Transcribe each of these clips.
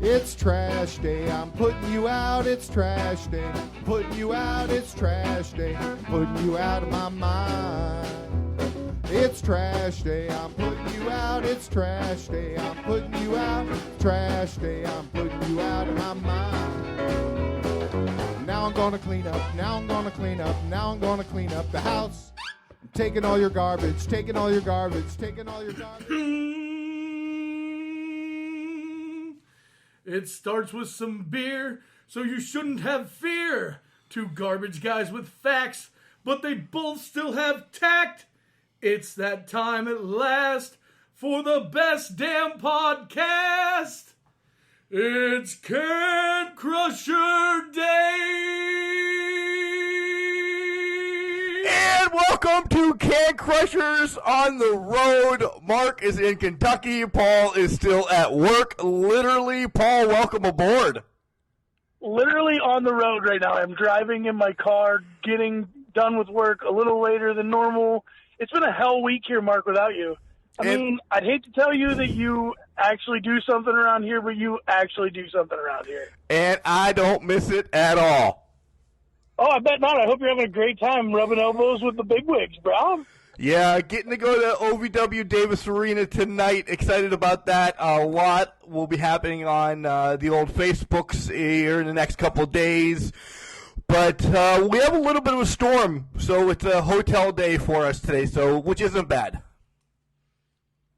It's trash day, I'm putting you out, it's trash day. Putting you out, it's trash day. Putting you out of my mind. It's trash day, I'm putting you out, it's trash day. I'm putting you out, trash day. I'm putting you out of my mind. Now I'm gonna clean up, now I'm gonna clean up, now I'm gonna clean up the house. I'm taking all your garbage, taking all your garbage, taking all your garbage. It starts with some beer, so you shouldn't have fear. Two garbage guys with facts, but they both still have tact. It's that time at last for the best damn podcast. It's Can Crusher Day! And welcome to Can Crushers on the road. Mark is in Kentucky. Paul is still at work. Literally, Paul, welcome aboard. Literally on the road right now. I'm driving in my car, getting done with work a little later than normal. It's been a hell week here, Mark, without you. I mean, I'd hate to tell you that you actually do something around here, but you actually do something around here. And I don't miss it at all. Oh, I bet not. I hope you're having a great time rubbing elbows with the bigwigs, bro. Yeah, getting to go to OVW Davis Arena tonight. Excited about that. A lot will be happening on the old Facebooks here in the next couple of days. But we have a little bit of a storm, so it's a hotel day for us today, so which isn't bad.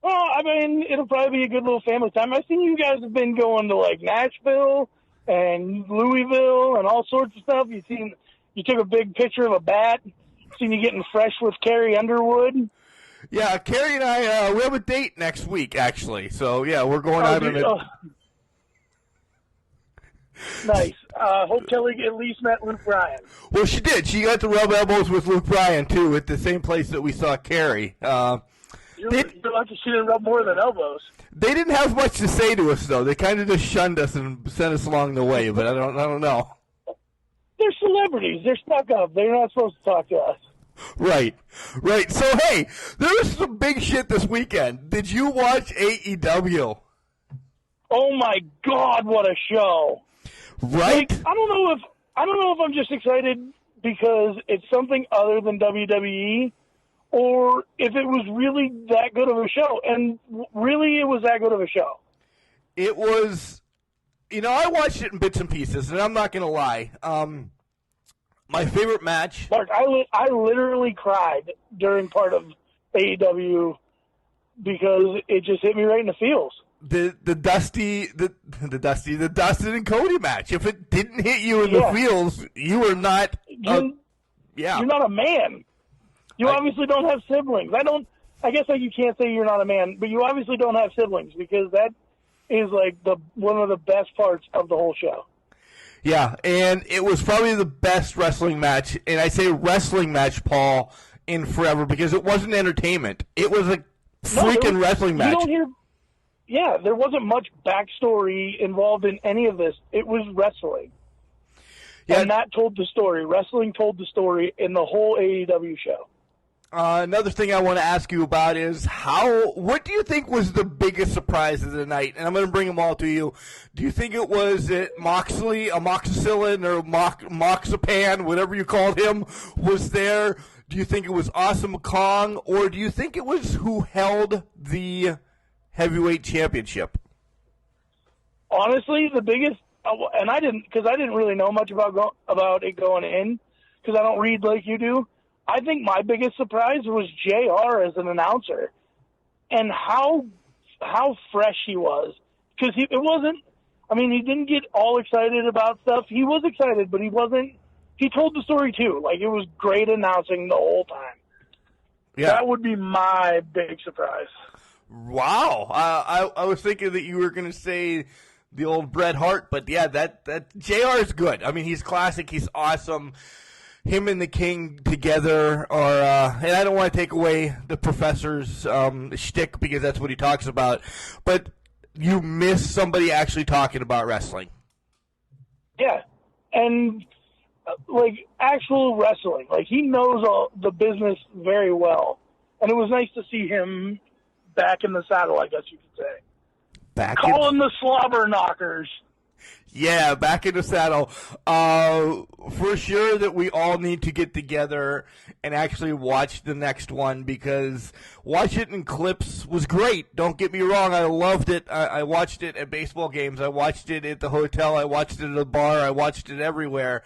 Well, I mean, it'll probably be a good little family time. I've seen you guys have been going to, like, Nashville and Louisville and all sorts of stuff. You took a big picture of a bat. Seen you getting fresh with Carrie Underwood. Yeah, Carrie and I, we have a date next week, actually. So, yeah, we're going out on it. Nice. Hope Kelly at least met Luke Bryan. Well, she did. She got to rub elbows with Luke Bryan, too, at the same place that we saw Carrie. You're lucky she didn't rub more than elbows. They didn't have much to say to us, though. They kind of just shunned us and sent us along the way, but I don't know. They're celebrities. They're stuck up. They're not supposed to talk to us. Right. So, hey, there was some big shit this weekend. Did you watch AEW? Oh, my God, what a show. Right? Like, I don't know if I'm just excited because it's something other than WWE or if it was really that good of a show. And really, it was that good of a show. It was, I watched it in bits and pieces, and I'm not going to lie. My favorite match. Mark, I literally cried during part of AEW because it just hit me right in the feels. The Dustin and Cody match. If it didn't hit you in the feels, you were not. You're not a man. You obviously don't have siblings. I guess you can't say you're not a man, but you obviously don't have siblings because that is like one of the best parts of the whole show. Yeah, and it was probably the best wrestling match, and I say wrestling match, Paul, in forever because it wasn't entertainment. It was a freaking wrestling match. There wasn't much backstory involved in any of this. It was wrestling. Yeah. And that told the story. Wrestling told the story in the whole AEW show. Another thing I want to ask you about is what do you think was the biggest surprise of the night? And I'm going to bring them all to you. Do you think it was Moxley, Amoxicillin, or Moxapan, whatever you called him, was there? Do you think it was Awesome Kong? Or do you think it was who held the heavyweight championship? Honestly, the biggest, and I didn't really know much about it going in, because I don't read like you do. I think my biggest surprise was JR as an announcer, and how fresh he was. Because he didn't get all excited about stuff. He was excited, but he wasn't. He told the story too. Like, it was great announcing the whole time. Yeah. That would be my big surprise. Wow. I was thinking that you were going to say the old Bret Hart, but yeah, that JR is good. I mean, he's classic. He's awesome. Him and the King together and I don't want to take away the Professor's shtick because that's what he talks about, but you miss somebody actually talking about wrestling. Yeah, and like actual wrestling. Like, he knows the business very well, and it was nice to see him back in the saddle, I guess you could say. Calling the slobber knockers. Yeah, back in the saddle. For sure that we all need to get together and actually watch the next one, because watch it in clips was great. Don't get me wrong. I loved it. I watched it at baseball games. I watched it at the hotel. I watched it at a bar. I watched it everywhere.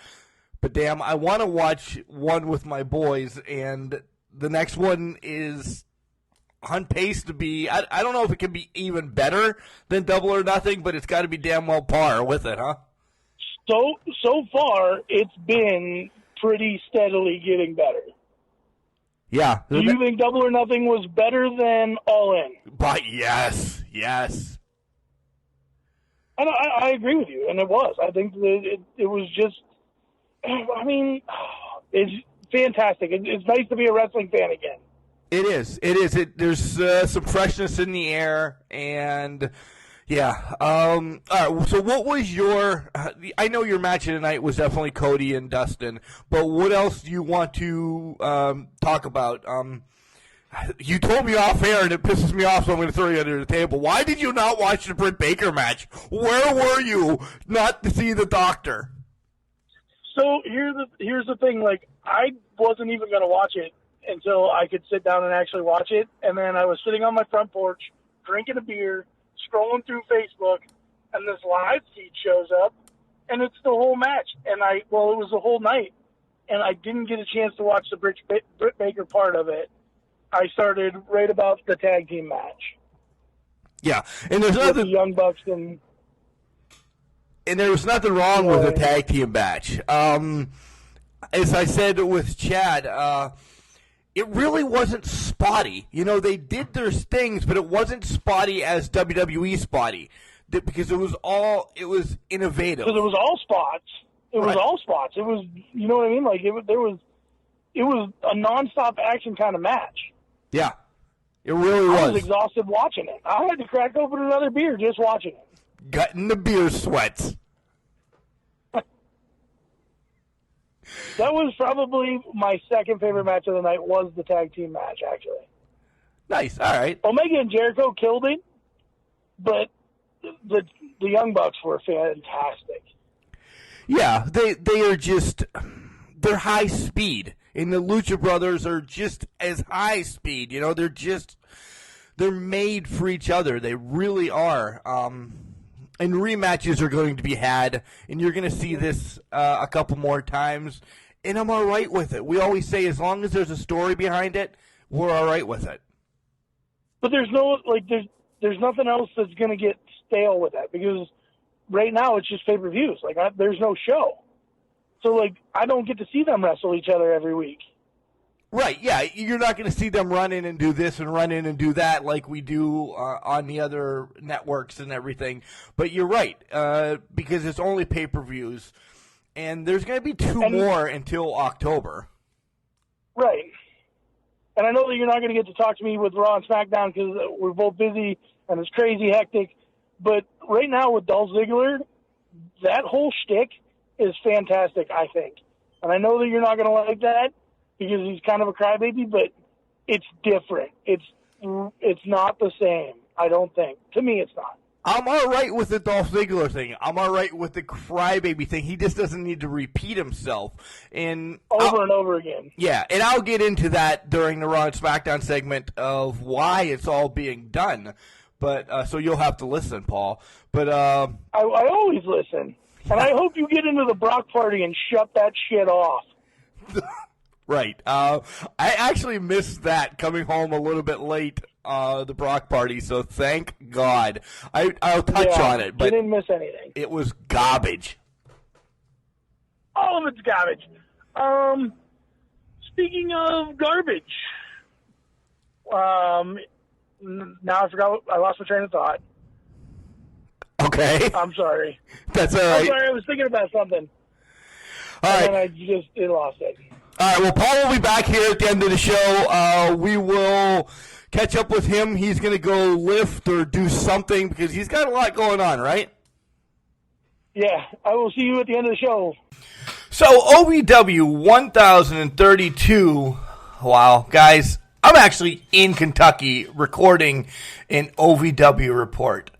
But damn, I want to watch one with my boys, and the next one is on pace to be, I don't know if it can be even better than Double or Nothing, but it's got to be damn well par with it, huh? So far, it's been pretty steadily getting better. Yeah. Do you think Double or Nothing was better than All In? But yes. I agree with you, and it was. I think that it was just, I mean, it's fantastic. It's nice to be a wrestling fan again. It is. There's some freshness in the air, and yeah. All right. So, what was your? I know your match of the night was definitely Cody and Dustin, but what else do you want to talk about? You told me off air, and it pisses me off, so I'm going to throw you under the table. Why did you not watch the Britt Baker match? Where were you not to see the doctor? So here's the thing. Like, I wasn't even going to watch it until I could sit down and actually watch it. And then I was sitting on my front porch, drinking a beer, scrolling through Facebook, and this live feed shows up, and it's the whole match. And it was the whole night, and I didn't get a chance to watch the Britt Baker part of it. I started right about the tag team match. Yeah, and there's the Young Bucks and there was nothing wrong with a tag team match. As I said with Chad, it really wasn't spotty. You know, they did their things, but it wasn't spotty as WWE spotty, because it was innovative. Because it was all spots. It was all spots. It was, you know what I mean? Like, it was a nonstop action kind of match. Yeah, it really was. I was exhausted watching it. I had to crack open another beer just watching it. Gutting the beer sweats. That was probably my second favorite match of the night, was the tag team match, actually. Nice, all right. Omega and Jericho killed it, but the Young Bucks were fantastic. Yeah, they are just, they're high speed. And the Lucha Brothers are just as high speed. You know, they're made for each other. They really are. And rematches are going to be had, and you're going to see this a couple more times, and I'm all right with it. We always say, as long as there's a story behind it, we're all right with it. But there's nothing else that's going to get stale with that, because right now it's just pay-per-views. Like, there's no show. So, like, I don't get to see them wrestle each other every week. Right, yeah. You're not going to see them run in and do this and run in and do that like we do on the other networks and everything. But you're right, because it's only pay-per-views. And there's going to be two more until October. Right. And I know that you're not going to get to talk to me with Raw and SmackDown because we're both busy and it's crazy hectic. But right now with Dolph Ziggler, that whole shtick is fantastic, I think. And I know that you're not going to like that because he's kind of a crybaby, but it's different. It's not the same, I don't think. To me, it's not. I'm all right with the Dolph Ziggler thing. I'm all right with the crybaby thing. He just doesn't need to repeat himself. And over and over again. Yeah, and I'll get into that during the Raw and SmackDown segment of why it's all being done. But so you'll have to listen, Paul. But I always listen. And I hope you get into the Brock party and shut that shit off. Right. I actually missed that coming home a little bit late, the Brock party, so thank God. I'll touch on it, but you didn't miss anything. It was garbage. All of it's garbage. Speaking of garbage, now I lost my train of thought. Okay. I'm sorry. That's all right. I'm sorry, I was thinking about something. All right. And I just lost it. All right, well, Paul will be back here at the end of the show. We will catch up with him. He's going to go lift or do something because he's got a lot going on, right? Yeah, I will see you at the end of the show. So, OVW 1032. Wow, guys, I'm actually in Kentucky recording an OVW report.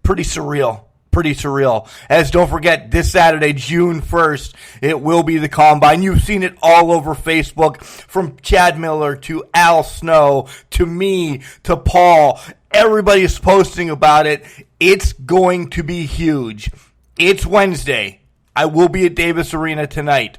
pretty surreal. Pretty surreal. As don't forget, this Saturday, June 1st, it will be the Combine. You've seen it all over Facebook, from Chad Miller to Al Snow to me to Paul. Everybody is posting about it. It's going to be huge. It's Wednesday. I will be at Davis Arena tonight.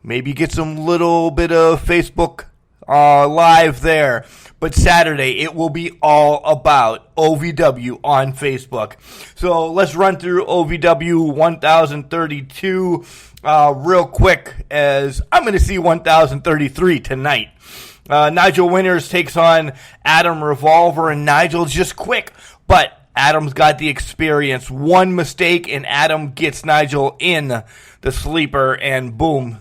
Maybe get some little bit of Facebook live there. But Saturday, it will be all about OVW on Facebook. So let's run through OVW 1032 real quick, as I'm going to see 1033 tonight. Nigel Winters takes on Adam Revolver, and Nigel's just quick, but Adam's got the experience. One mistake, and Adam gets Nigel in the sleeper, and boom,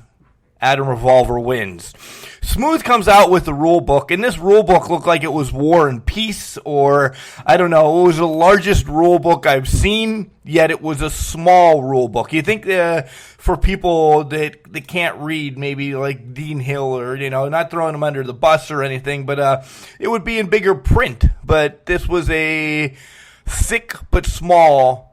Adam Revolver wins. Smooth comes out with the rule book, and this rule book looked like it was War and Peace, or I don't know. It was the largest rule book I've seen, yet it was a small rule book. You think for people that can't read, maybe like Dean Hill, or not throwing them under the bus or anything, but it would be in bigger print. But this was a thick but small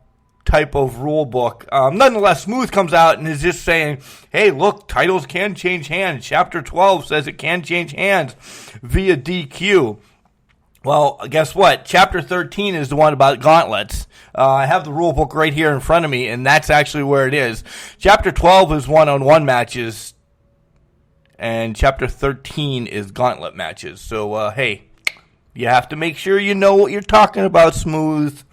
type of rule book. Nonetheless, Smooth comes out and is just saying, hey, look, titles can change hands. Chapter 12 says it can change hands via DQ. Well, guess what? Chapter 13 is the one about gauntlets. I have the rule book right here in front of me, and that's actually where it is. Chapter 12 is one-on-one matches, and Chapter 13 is gauntlet matches. So, hey, you have to make sure you know what you're talking about, Smooth.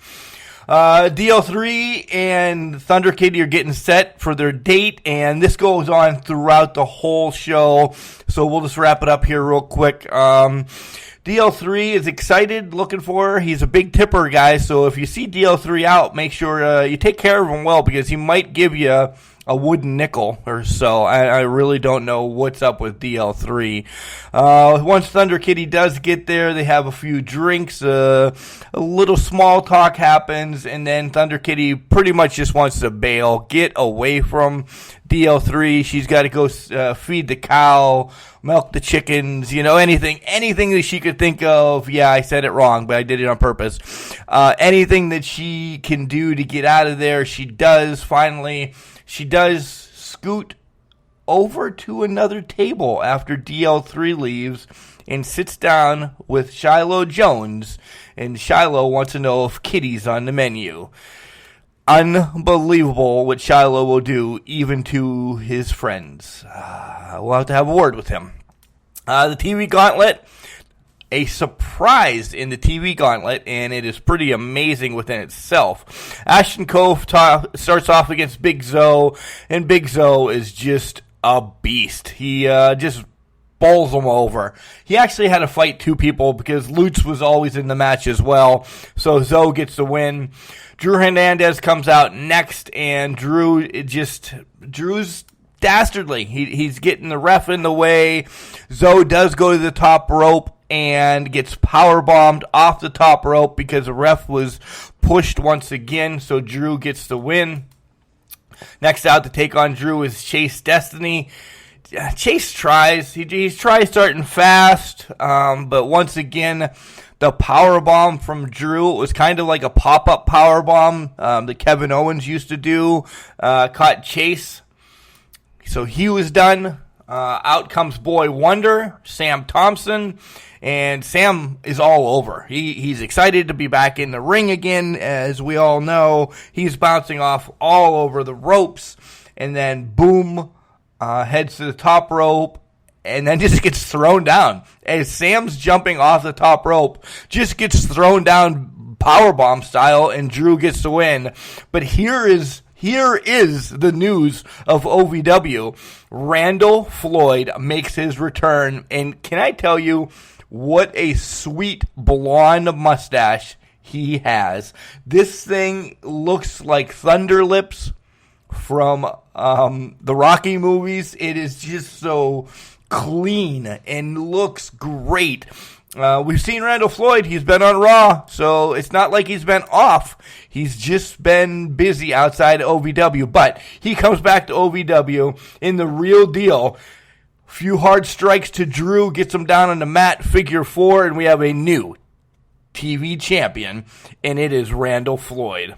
DL3 and Thunder Kitty are getting set for their date, and this goes on throughout the whole show, so we'll just wrap it up here real quick. DL3 is excited, looking for her. He's a big tipper, guys, so if you see DL3 out, make sure you take care of him well, because he might give you a wooden nickel or so. I really don't know what's up with DL3. Once Thunder Kitty does get there, they have a few drinks, a little small talk happens, and then Thunder Kitty pretty much just wants to bail, get away from DL3. She's got to go feed the cow, milk the chickens, anything that she could think of. Yeah, I said it wrong, but I did it on purpose. Anything that she can do to get out of there, she does. Finally, she does scoot over to another table after DL3 leaves and sits down with Shiloh Jones, and Shiloh wants to know if Kitty's on the menu. Unbelievable what Shiloh will do, even to his friends. We'll have to have a word with him. The TV Gauntlet, a surprise in the TV Gauntlet, and it is pretty amazing within itself. Ashton Cove starts off against Big Zoe, and Big Zoe is just a beast. He just bowls him over. He actually had to fight two people because Lutz was always in the match as well, so Zoe gets the win. Drew Hernandez comes out next, and Drew's dastardly. He's getting the ref in the way. Zoe does go to the top rope and gets powerbombed off the top rope because the ref was pushed once again, so Drew gets the win. Next out to take on Drew is Chase Destiny. Chase tries. He tries starting fast, but once again, the powerbomb from Drew, it was kind of like a pop-up powerbomb that Kevin Owens used to do, caught Chase. So he was done. Out comes Boy Wonder, Sam Thompson, and Sam is all over. He's excited to be back in the ring again. As we all know, he's bouncing off all over the ropes, and then boom, heads to the top rope, and then just gets thrown down. As Sam's jumping off the top rope, just gets thrown down powerbomb style, and Drew gets the win. But here is the news of OVW. Randall Floyd makes his return, and can I tell you what a sweet blonde mustache he has. This thing looks like Thunder Lips from the Rocky movies. It is just so clean and looks great. We've seen Randall Floyd. He's been on Raw, so it's not like he's been off. He's just been busy outside of OVW, but he comes back to OVW in the real deal. Few hard strikes to Drew, gets him down on the mat, figure four, and we have a new TV champion, and it is Randall Floyd.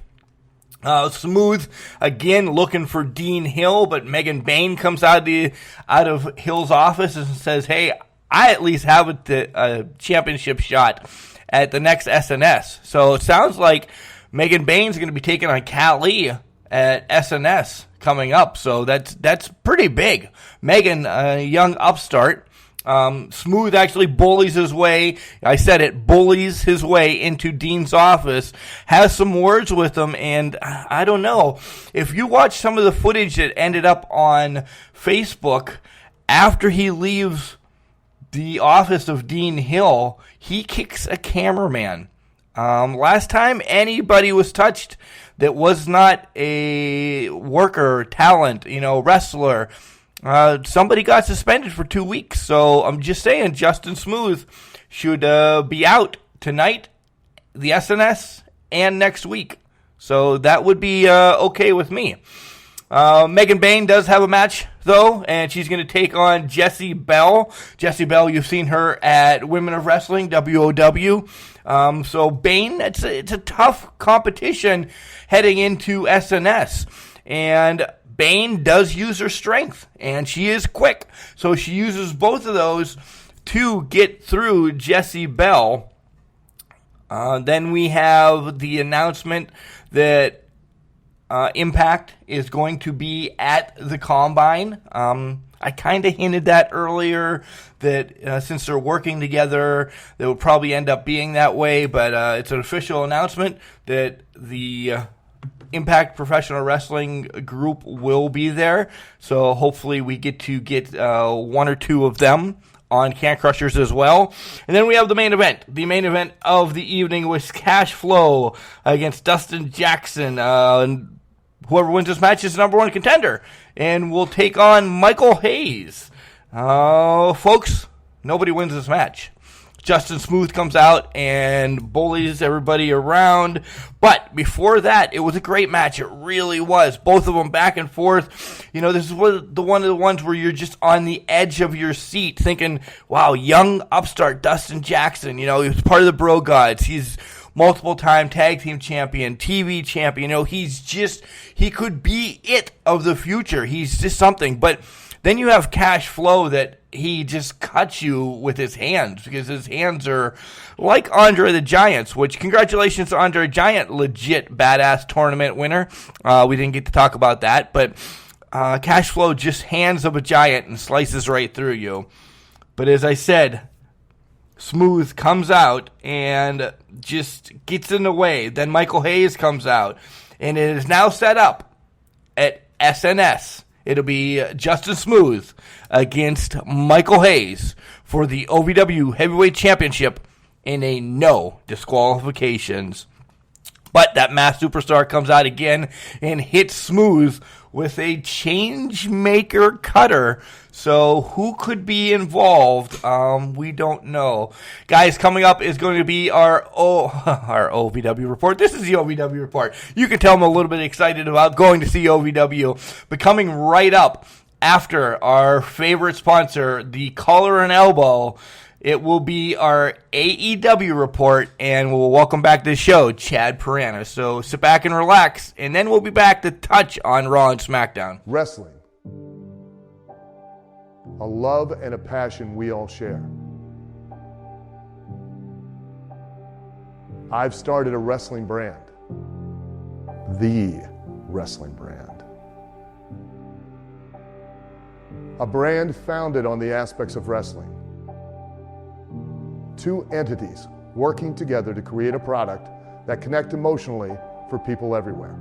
Smooth, again, looking for Dean Hill, but Megan Bain comes out of Hill's office and says, hey, I at least have a championship shot at the next SNS. So it sounds like Megan Bain's going to be taking on Kali at SNS coming up. So that's pretty big. Megan, a young upstart. Smooth actually bullies his way, I said it, bullies his way into Dean's office, has some words with him, and I don't know. If you watch some of the footage that ended up on Facebook, after he leaves the office of Dean Hill, he kicks a cameraman. Last time anybody was touched that was not a worker, talent, wrestler, somebody got suspended for 2 weeks. So I'm just saying, Justin Smooth should be out tonight, the SNS, and next week. So that would be okay with me. Megan Bain does have a match, though, and she's going to take on Jessie Bell. Jessie Bell, you've seen her at Women of Wrestling, WOW. So Bain, it's a tough competition heading into SNS. And Bain does use her strength, and she is quick. So she uses both of those to get through Jessie Bell. Then we have the announcement that Impact is going to be at the Combine. I kind of hinted that earlier, that since they're working together, they would probably end up being that way, but it's an official announcement that the Impact Professional Wrestling group will be there, so hopefully we get one or two of them on Can Crushers as well. And then we have the main event. The main event of the evening was Cash Flow against Dustin Jackson. And whoever wins this match is the number one contender and will take on Michael Hayes. Folks, nobody wins this match. Justin Smooth comes out and bullies everybody around. But before that, it was a great match. It really was. Both of them back and forth. This is one of the ones where you're just on the edge of your seat thinking, wow, young upstart Dustin Jackson. He was part of the Bro Gods. He's multiple-time tag team champion, TV champion. He could be it of the future. He's just something. But then you have Cash Flow that he just cuts you with his hands, because his hands are like Andre the Giant's, which congratulations to Andre the Giant, legit badass tournament winner. We didn't get to talk about that, but Cash Flow just hands of a giant and slices right through you. But as I said, Smooth comes out and just gets in the way. Then Michael Hayes comes out, and it is now set up at SNS. It'll be Justin Smooth against Michael Hayes for the OVW Heavyweight Championship in a no disqualifications. But that masked superstar comes out again and hits Smooth with a Changemaker cutter. So who could be involved? We don't know. Guys, coming up is going to be our OVW report. This is the OVW report. You can tell I'm a little bit excited about going to see OVW. But coming right up after our favorite sponsor, the Collar and Elbow, it will be our AEW report, and we'll welcome back to the show, Chad Piranha. So sit back and relax, and then we'll be back to touch on Raw and SmackDown. Wrestling. A love and a passion we all share. I've started a wrestling brand. The wrestling brand. A brand founded on the aspects of wrestling. Two entities working together to create a product that connect emotionally for people everywhere.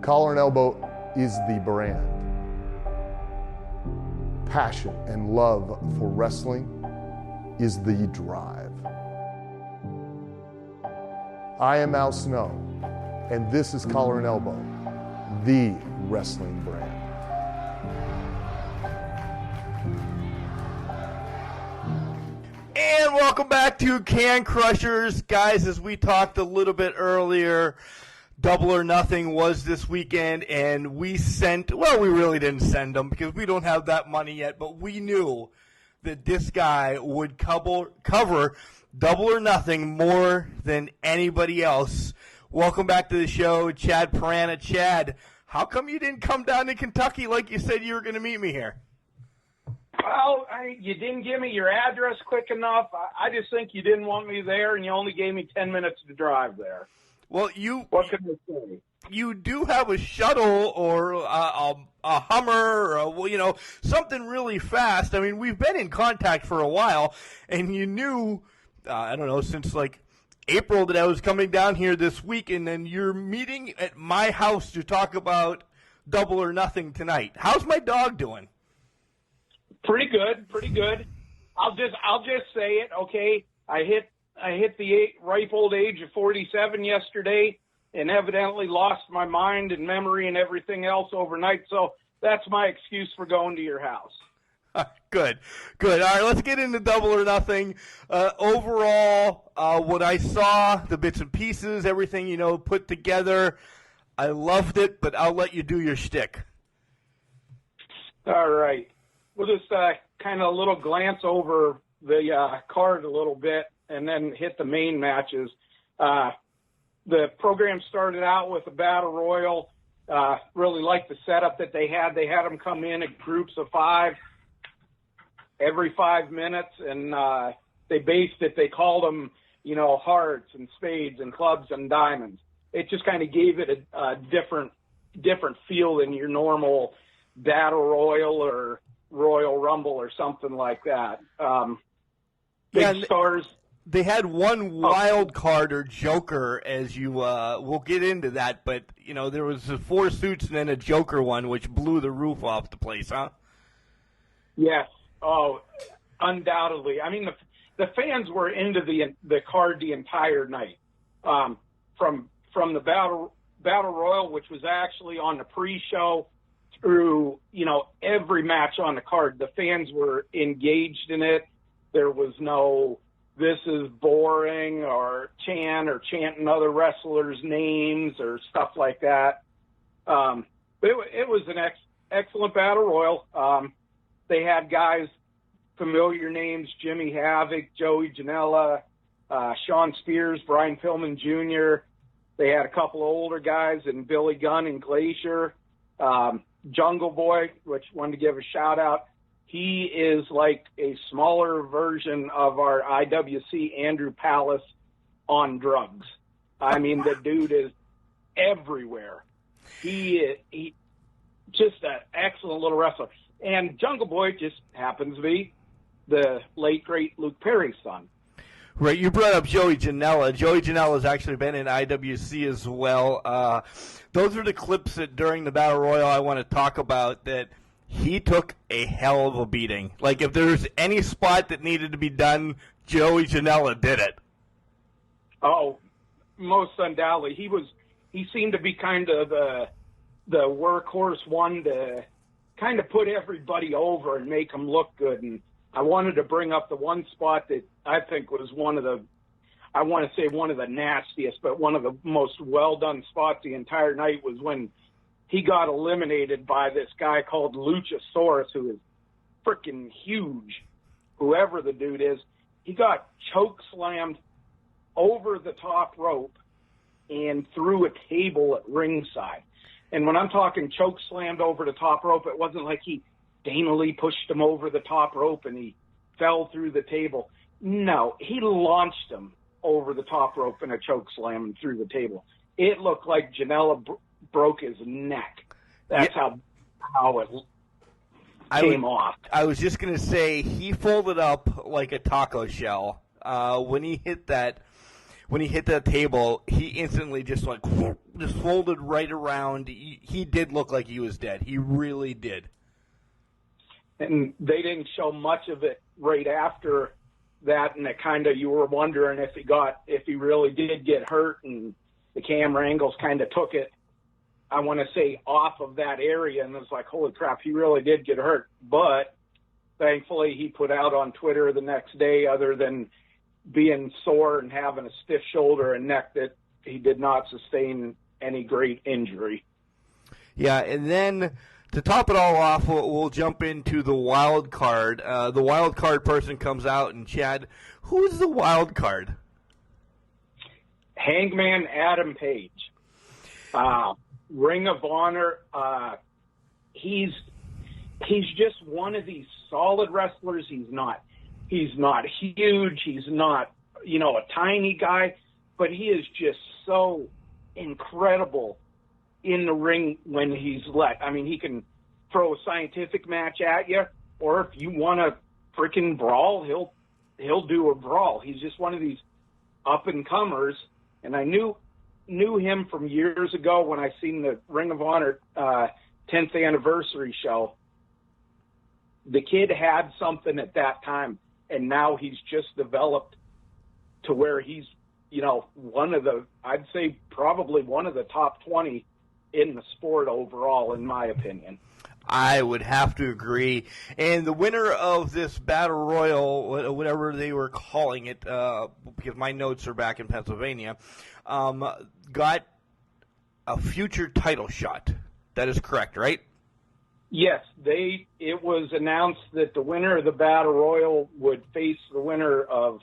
Collar and Elbow is the brand. Passion and love for wrestling is the drive. I am Al Snow, and this is Collar and Elbow, the wrestling brand. And welcome back to Can Crushers. Guys, as we talked a little bit earlier, Double or Nothing was this weekend, and we really didn't send them because we don't have that money yet, but we knew that this guy would cover Double or Nothing more than anybody else. Welcome back to the show, Chad Piranha. Chad, how come you didn't come down to Kentucky like you said you were going to meet me here? Well, you didn't give me your address quick enough. I just think you didn't want me there, and you only gave me 10 minutes to drive there. Well, what can I say? You do have a shuttle or a Hummer or, something really fast. I mean, we've been in contact for a while, and you knew, I don't know, since like April that I was coming down here this week, and then you're meeting at my house to talk about Double or Nothing tonight. How's my dog doing? Pretty good. I'll just say it, okay? I hit the ripe old age of 47 yesterday, and evidently lost my mind and memory and everything else overnight. So that's my excuse for going to your house. Good. All right, let's get into Double or Nothing. Overall, what I saw, the bits and pieces, everything, put together, I loved it, but I'll let you do your shtick. All right. We'll just kind of a little glance over the card a little bit and then hit the main matches. The program started out with a battle royal. Really liked the setup that they had. They had them come in groups of 5 every 5 minutes, and they called them, hearts and spades and clubs and diamonds. It just kind of gave it a different feel than your normal battle royal or Royal Rumble or something like that. Big stars. They had one wild card or joker, as you we'll get into that, but there was 4 suits and then a joker one, which blew the roof off the place, huh? Yes. Oh, undoubtedly. I mean, the fans were into the card the entire night. From the battle royal, which was actually on the pre-show, through, every match on the card, the fans were engaged in it. There was no, this is boring or chanting other wrestlers' names or stuff like that. But it was an excellent battle royal. They had guys, familiar names, Jimmy Havoc, Joey Janela, Sean Spears, Brian Pillman Jr. They had a couple of older guys, and Billy Gunn and Glacier. Jungle Boy, which wanted to give a shout out. He is like a smaller version of our IWC Andrew Palace on drugs. I mean, the dude is everywhere. He just an excellent little wrestler. And Jungle Boy just happens to be the late, great Luke Perry's son. Right, you brought up Joey Janela. Joey Janela has actually been in IWC as well. Those are the clips that during the Battle Royal I want to talk about that he took a hell of a beating. Like, if there's any spot that needed to be done, Joey Janela did it. Oh, most undoubtedly. He seemed to be kind of the workhorse one to kind of put everybody over and make them look good. And I wanted to bring up the one spot that I think was one of the nastiest, but one of the most well-done spots the entire night was when he got eliminated by this guy called Luchasaurus, who is freaking huge, whoever the dude is. He got choke slammed over the top rope and through a table at ringside. And when I'm talking choke slammed over the top rope, it wasn't like he daintily pushed him over the top rope and he fell through the table. No, he launched him over the top rope in a choke slam and through the table. It looked like Janela broke his neck. That's how it came off. I was just going to say, he folded up like a taco shell. When he hit that table, he instantly just folded right around. He did look like he was dead. He really did. And they didn't show much of it right after that, and it kind of, you were wondering if he really did get hurt, and the camera angles kind of took it, I want to say, off of that area, and it's like, holy crap, he really did get hurt. But thankfully he put out on Twitter the next day, other than being sore and having a stiff shoulder and neck, that he did not sustain any great injury. Yeah, and then to top it all off, we'll jump into the wild card. The wild card person comes out, and Chad, Who's the wild card? Hangman Adam Page. Ring of Honor. He's just one of these solid wrestlers. He's not huge. He's not, a tiny guy, but he is just so incredible in the ring when he's let. I mean, he can throw a scientific match at you, or if you want to freaking brawl, he'll do a brawl. He's just one of these up and comers, and I knew him from years ago when I seen the Ring of Honor 10th anniversary show. The kid had something at that time, and now he's just developed to where he's, I'd say probably one of the top 20 in the sport overall, in my opinion. I would have to agree. And the winner of this Battle Royal, whatever they were calling it, because my notes are back in Pennsylvania, got a future title shot. That is correct, right? Yes, it was announced that the winner of the Battle Royal would face the winner of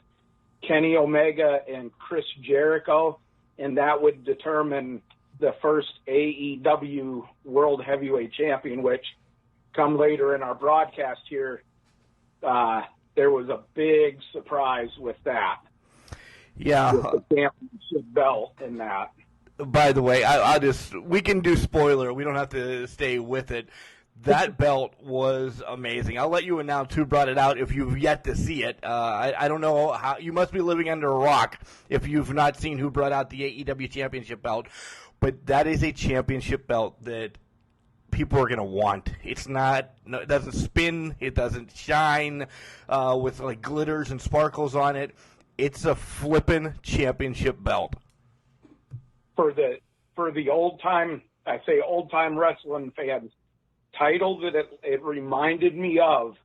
Kenny Omega and Chris Jericho, and that would determine the first AEW World Heavyweight Champion, which come later in our broadcast here, there was a big surprise with that. Yeah. With the championship belt in that. By the way, we can do spoiler. We don't have to stay with it. That belt was amazing. I'll let you announce who brought it out if you've yet to see it. I don't know how. You must be living under a rock if you've not seen who brought out the AEW Championship belt. But that is a championship belt that people are going to want. It doesn't spin. It doesn't shine with like glitters and sparkles on it. It's a flippin' championship belt. For the old time wrestling fans, title that it reminded me of,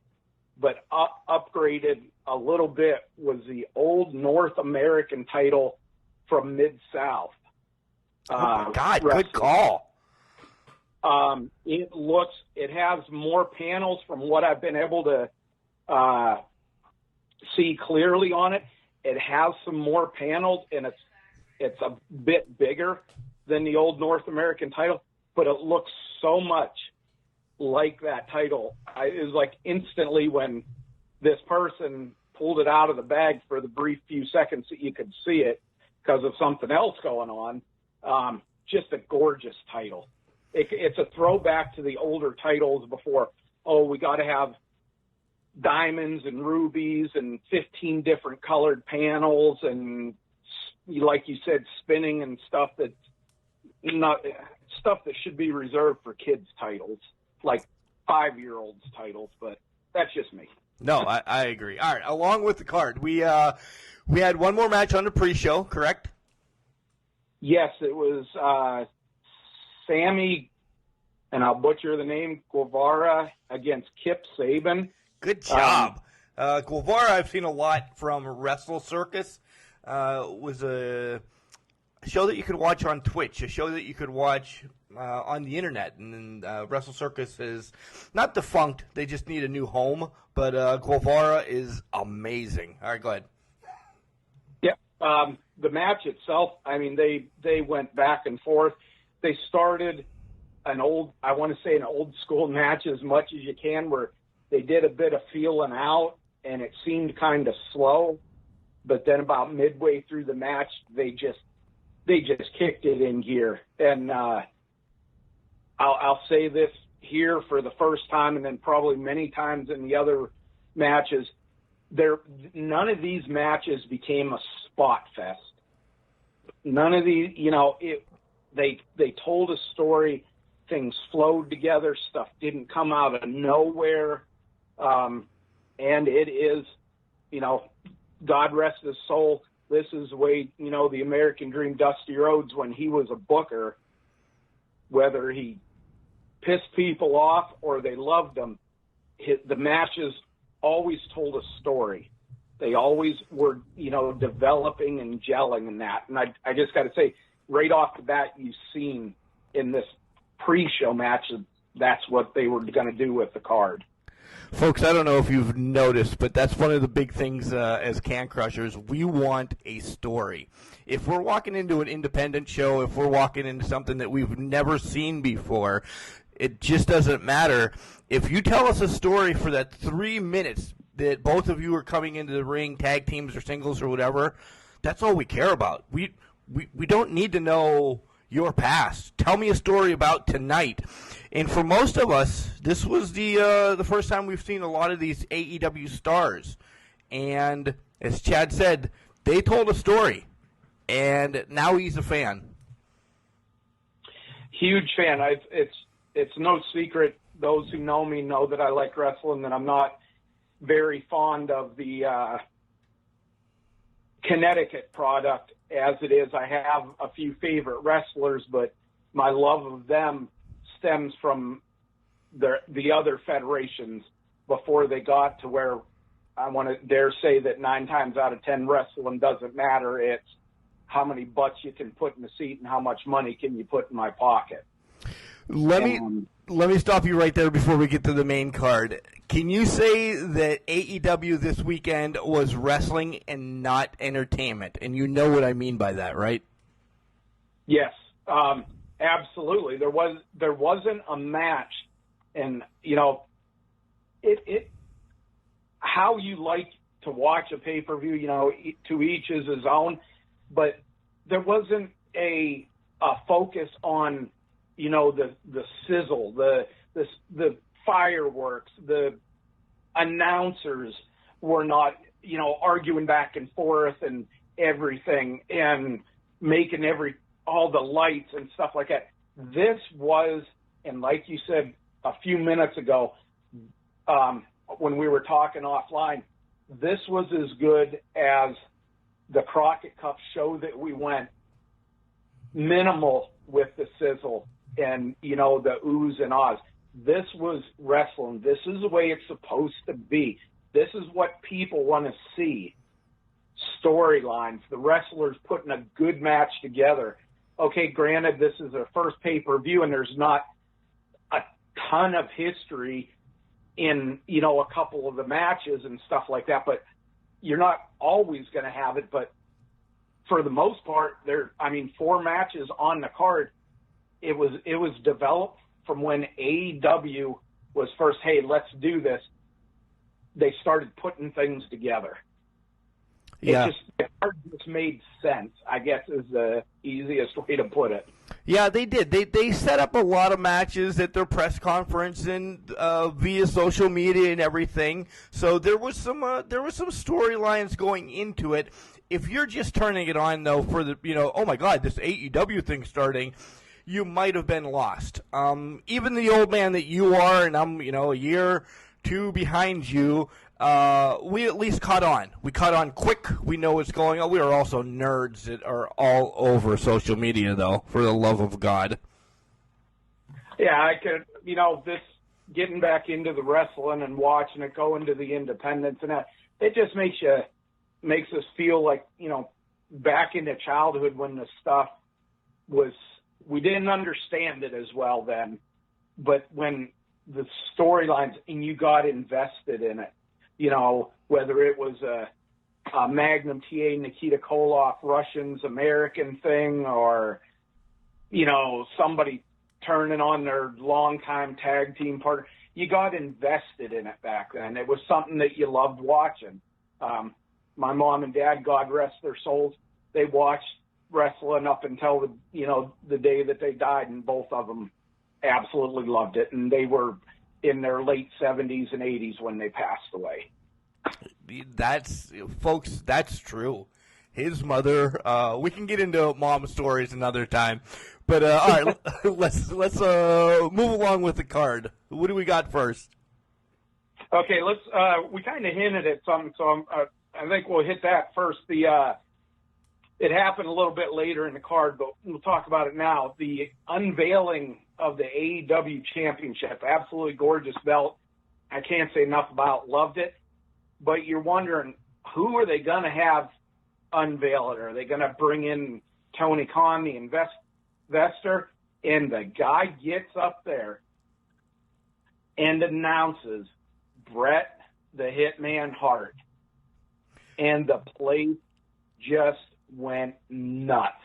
but upgraded a little bit, was the old North American title from Mid-South. Oh my God, wrestling. Good call. It has more panels from what I've been able to see clearly on it. It has some more panels, and it's a bit bigger than the old North American title, but it looks so much like that title. It was like instantly when this person pulled it out of the bag for the brief few seconds that you could see it because of something else going on. Just a gorgeous title. It's a throwback to the older titles before, we got to have diamonds and rubies and 15 different colored panels and, like you said, spinning and stuff that should be reserved for kids' titles, like 5-year-olds' titles, but that's just me. No, I agree. All right, along with the card, we had one more match on the pre-show, correct? Yes, it was Sammy, and I'll butcher the name, Guevara against Kip Sabian. Good job. Guevara, I've seen a lot from Wrestle Circus. Was a show that you could watch on Twitch, a show that you could watch on the internet. And Wrestle Circus is not defunct. They just need a new home. But Guevara is amazing. All right, go ahead. Yeah. The match itself, I mean, they went back and forth. They started an old school match as much as you can, where they did a bit of feeling out, and it seemed kind of slow. But then about midway through the match, they just kicked it in gear. And I'll say this here for the first time, and then probably many times in the other matches, none of these matches became a spot fest. None of these, they told a story, things flowed together, stuff didn't come out of nowhere, and it is, God rest his soul, this is the way, the American Dream, Dusty Rhodes, when he was a booker, whether he pissed people off or they loved him, the matches always told a story. They always were, developing and gelling in that. And I just got to say, right off the bat, you've seen in this pre-show match, that's what they were going to do with the card. Folks, I don't know if you've noticed, but that's one of the big things as Can Crushers. We want a story. If we're walking into an independent show, if we're walking into something that we've never seen before, it just doesn't matter. If you tell us a story for that 3 minutes that both of you are coming into the ring, tag teams or singles or whatever, that's all we care about. We don't need to know your past. Tell me a story about tonight. And for most of us, this was the first time we've seen a lot of these AEW stars. And as Chad said, they told a story. And now he's a fan. Huge fan. It's no secret. Those who know me know that I like wrestling, that I'm not very fond of the Connecticut product as it is. I have a few favorite wrestlers, but my love of them stems from the other federations before they got to where I want to dare say that 9 times out of 10 wrestling doesn't matter. It's how many butts you can put in the seat and how much money can you put in my pocket. Let me stop you right there before we get to the main card. Can you say that AEW this weekend was wrestling and not entertainment? And you know what I mean by that, right? Yes, absolutely. There wasn't a match, and it how you like to watch a pay-per-view. To each is his own, but there wasn't a focus on the sizzle, the fireworks. The announcers were not, arguing back and forth and everything and making all the lights and stuff like that. This was, and like you said a few minutes ago, when we were talking offline, this was as good as the Crockett Cup show that we went, minimal with the sizzle and, the oohs and ahs. This was wrestling. This is the way it's supposed to be. This is what people want to see. Storylines, the wrestlers putting a good match together. Okay, granted, this is their first pay-per-view, and there's not a ton of history in, a couple of the matches and stuff like that, but you're not always going to have it. But for the most part, 4 matches on the card. It was developed from when AEW was first, hey, let's do this. They started putting things together. Yeah. The card just made sense, I guess, is the easiest way to put it. Yeah, they did. They set up a lot of matches at their press conference and via social media and everything. So there was some storylines going into it. If you're just turning it on though for the oh my God, this AEW thing starting, you might have been lost. Even the old man that you are, and I'm a year, 2 behind you. We at least caught on. We caught on quick. We know what's going on. We are also nerds that are all over social media, though, for the love of God. Yeah, I could, this getting back into the wrestling and watching it go into the independents, and that, it just makes us feel like, back into childhood when the stuff was, we didn't understand it as well then, but when the storylines and you got invested in it, whether it was a Magnum TA Nikita Koloff Russians American thing or, somebody turning on their longtime tag team partner, you got invested in it back then. It was something that you loved watching. My mom and dad, God rest their souls, they watched wrestling up until the day that they died, and both of them absolutely loved it, and they were in their late 70s and 80s when they passed away. That's true. His mother, we can get into mom stories another time, but all right, let's move along with the card. What do we got first? Okay, we kind of hinted at something, so I think we'll hit that first. It happened a little bit later in the card, but we'll talk about it now. The unveiling of the AEW Championship, absolutely gorgeous belt. I can't say enough about. Loved it. But you're wondering, who are they going to have unveil it? Are they going to bring in Tony Khan, the investor? And the guy gets up there and announces Bret the Hitman Hart, and the place just went nuts.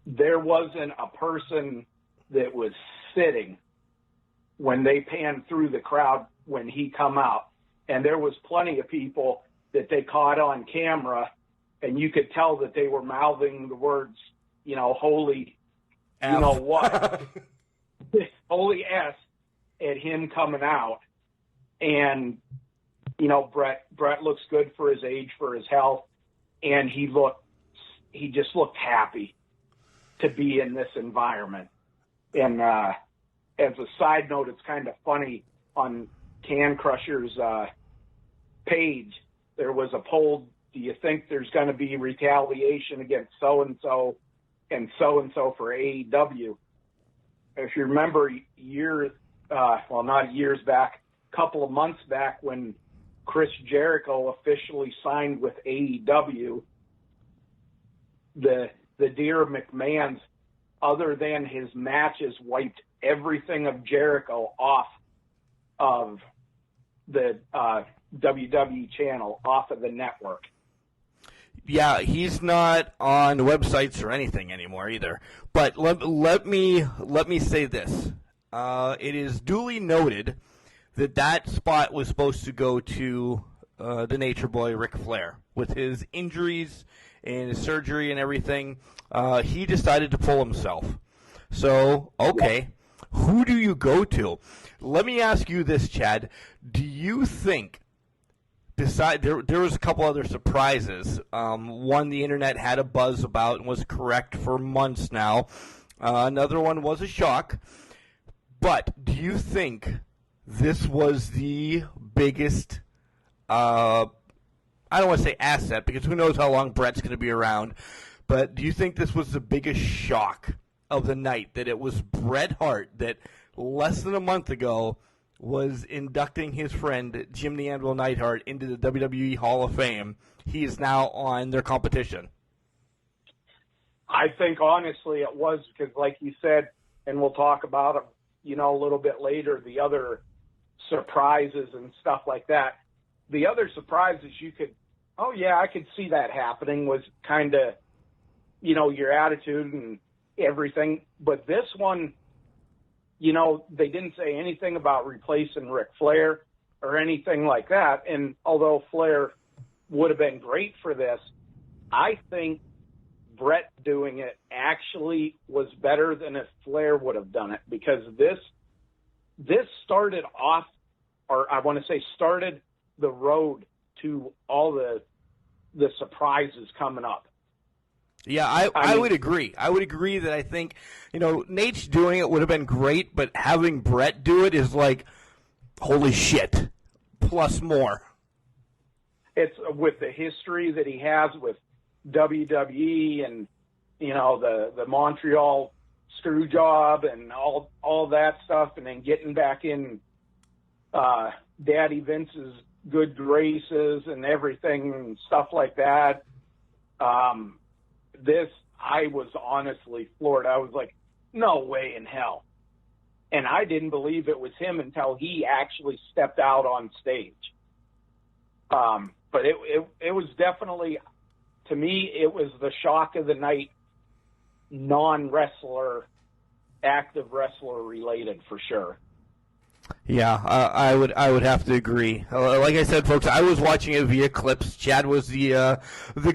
There wasn't a person that was sitting when they panned through the crowd when he come out. And there was plenty of people that they caught on camera, and you could tell that they were mouthing the words, holy, F. you know what, holy S at him coming out. And, Bret looks good for his age, for his health, and he just looked happy to be in this environment. And as a side note, it's kind of funny, on Can Crusher's page, there was a poll, do you think there's going to be retaliation against so-and-so and so-and-so for AEW? If you remember not years back, a couple of months back when Chris Jericho officially signed with AEW, the dear McMahons, other than his matches, wiped everything of Jericho off of the WWE channel, off of the network. Yeah, he's not on websites or anything anymore either. But let me say this: it is duly noted that spot was supposed to go to the Nature Boy Ric Flair. With his injuries and his surgery and everything, he decided to pull himself. So, okay, who do you go to? Let me ask you this, Chad. Do you think, there was a couple other surprises. One the internet had a buzz about and was correct for months now. Another one was a shock. But do you think this was the biggest, I don't want to say asset, because who knows how long Bret's going to be around, but do you think this was the biggest shock of the night, that it was Bret Hart that less than a month ago was inducting his friend Jim the Anvil Neidhart into the WWE Hall of Fame? He is now on their competition. I think, honestly, it was, because like you said, and we'll talk about it, a little bit later, the other surprises and stuff like that. The other surprises I could see that happening, was kind of, your attitude and everything. But this one, they didn't say anything about replacing Ric Flair or anything like that. And although Flair would have been great for this, I think Bret doing it actually was better than if Flair would have done it, because this started off, or I want to say started the road to all the surprises coming up. Yeah, I would agree. I would agree that I think, Nate's doing it would have been great, but having Bret do it is like, holy shit, plus more. It's with the history that he has with WWE and, the Montreal screw job and all that stuff, and then getting back in Daddy Vince's good graces and everything and stuff like that. I was honestly floored. I was like, no way in hell. And I didn't believe it was him until he actually stepped out on stage. But it was definitely, to me, it was the shock of the night, non-wrestler, active wrestler related, for sure. Yeah, I would have to agree. Like I said, folks, I was watching it via clips. Chad was the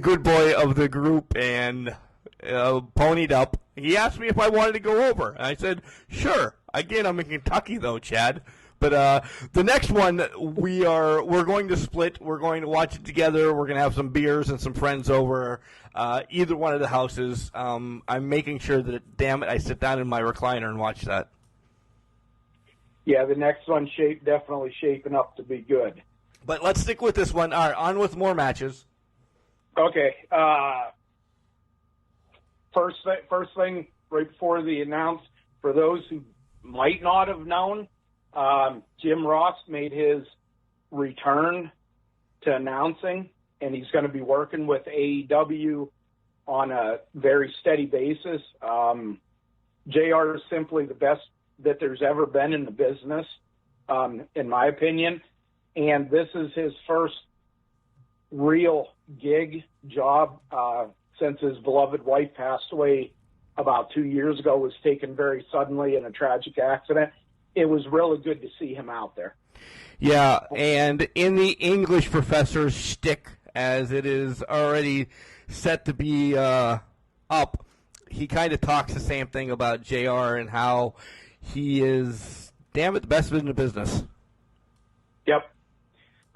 good boy of the group and ponied up. He asked me if I wanted to go over, and I said, sure. Again, I'm in Kentucky though, Chad. But the next one we're going to split. We're going to watch it together. We're going to have some beers and some friends over. Either one of the houses. I'm making sure that, damn it, I sit down in my recliner and watch that. Yeah, the next one's definitely shaping up to be good. But let's stick with this one. All right, on with more matches. Okay. First thing, right before the announce, for those who might not have known, Jim Ross made his return to announcing, and he's going to be working with AEW on a very steady basis. JR is simply the best that there's ever been in the business, in my opinion. and this is his first real gig job since his beloved wife passed away about 2 years ago, was taken very suddenly in a tragic accident. It was really good to see him out there. Yeah, and in the English professor's shtick, as it is already set to be up, he kind of talks the same thing about JR and how he is, damn it, the best in the business. Yep.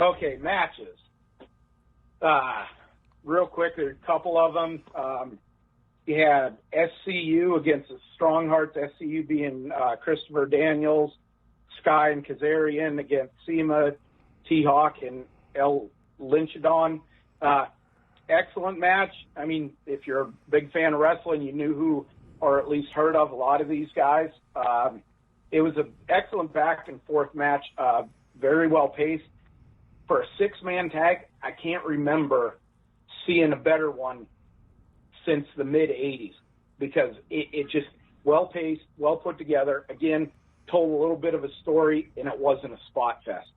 Okay, matches. Real quick, there's a couple of them. You had SCU against the Stronghearts, SCU being Christopher Daniels, Sky and Kazarian against SEMA, T-Hawk, and El Lynchadon. Excellent match. I mean, if you're a big fan of wrestling, you knew who, or at least heard of a lot of these guys. It was an excellent back-and-forth match, very well-paced. For a six-man tag, I can't remember seeing a better one since the mid-'80s, because it just well-paced, well-put together. Again, told a little bit of a story, and it wasn't a spot fest.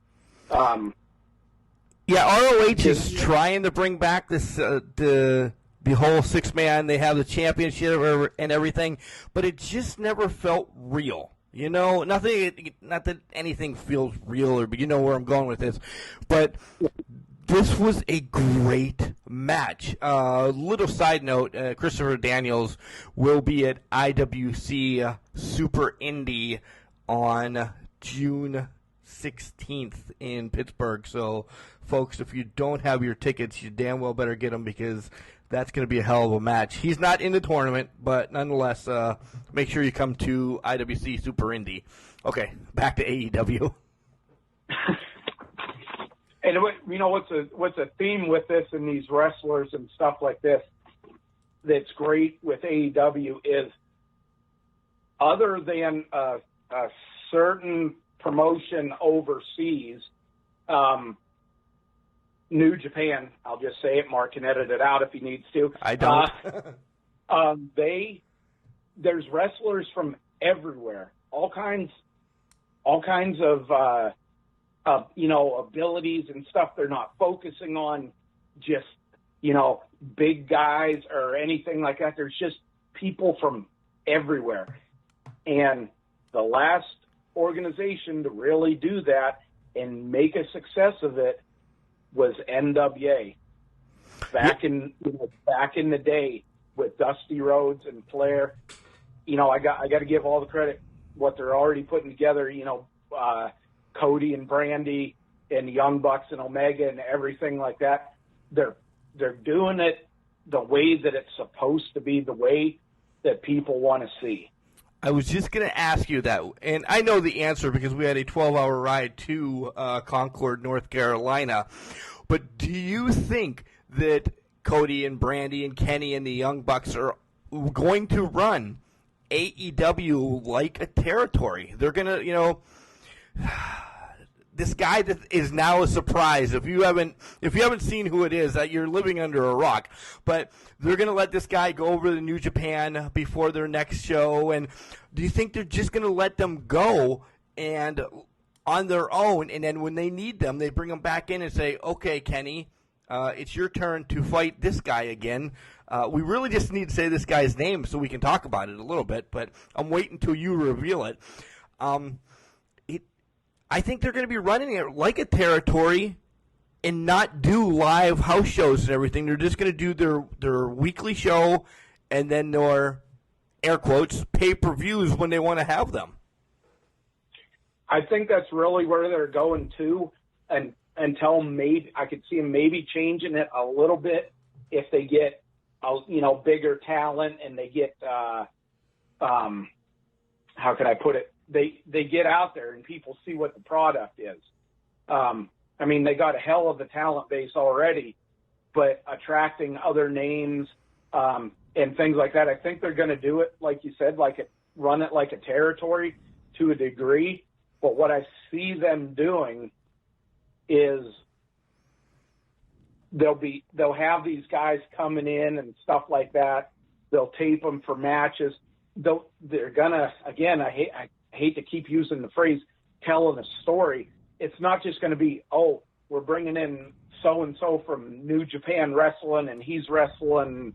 Yeah, ROH is trying to bring back this the whole six-man. They have the championship and everything, but it just never felt real. You know, not that anything feels real, but you know where I'm going with this. But this was a great match. Little side note, Christopher Daniels will be at IWC Super Indy on June 16th in Pittsburgh. So, folks, if you don't have your tickets, you damn well better get them, because that's going to be a hell of a match. He's not in the tournament, but nonetheless, make sure you come to IWC Super Indy. Okay, back to AEW. And you know what's a theme with this and these wrestlers and stuff like this that's great with AEW is, other than a certain promotion overseas, New Japan, I'll just say it, Mark can edit it out if he needs to. I don't. There's wrestlers from everywhere, all kinds of abilities and stuff. They're not focusing on just, big guys or anything like that. There's just people from everywhere. And the last organization to really do that and make a success of it was NWA. Back in the day with Dusty Rhodes and Flair. I got to give all the credit what they're already putting together, Cody and Brandy and the Young Bucks and Omega and everything like that. They're doing it the way that it's supposed to be, the way that people want to see. I was just going to ask you that, and I know the answer because we had a 12-hour ride to Concord, North Carolina. But do you think that Cody and Brandy and Kenny and the Young Bucks are going to run AEW like a territory? They're going to, this guy that is now a surprise. If you haven't seen who it is, you're living under a rock. But they're going to let this guy go over to New Japan before their next show. And do you think they're just going to let them go and on their own, and then when they need them, they bring them back in and say, "Okay, Kenny, it's your turn to fight this guy again. We really just need to say this guy's name so we can talk about it a little bit, but I'm waiting until you reveal it." I think they're going to be running it like a territory and not do live house shows and everything. They're just going to do their weekly show and then their, air quotes, pay-per-views when they want to have them. I think that's really where they're going to, and until maybe I could see them maybe changing it a little bit if they get bigger talent and they get how can I put it? They get out there and people see what the product is. They got a hell of a talent base already, but attracting other names and things like that, I think they're going to do it, like you said, run it like a territory to a degree. But what I see them doing is they'll have these guys coming in and stuff like that. They'll tape them for matches. They're gonna, again, I hate to keep using the phrase telling a story, it's not just going to be, oh, we're bringing in so-and-so from New Japan Wrestling and he's wrestling,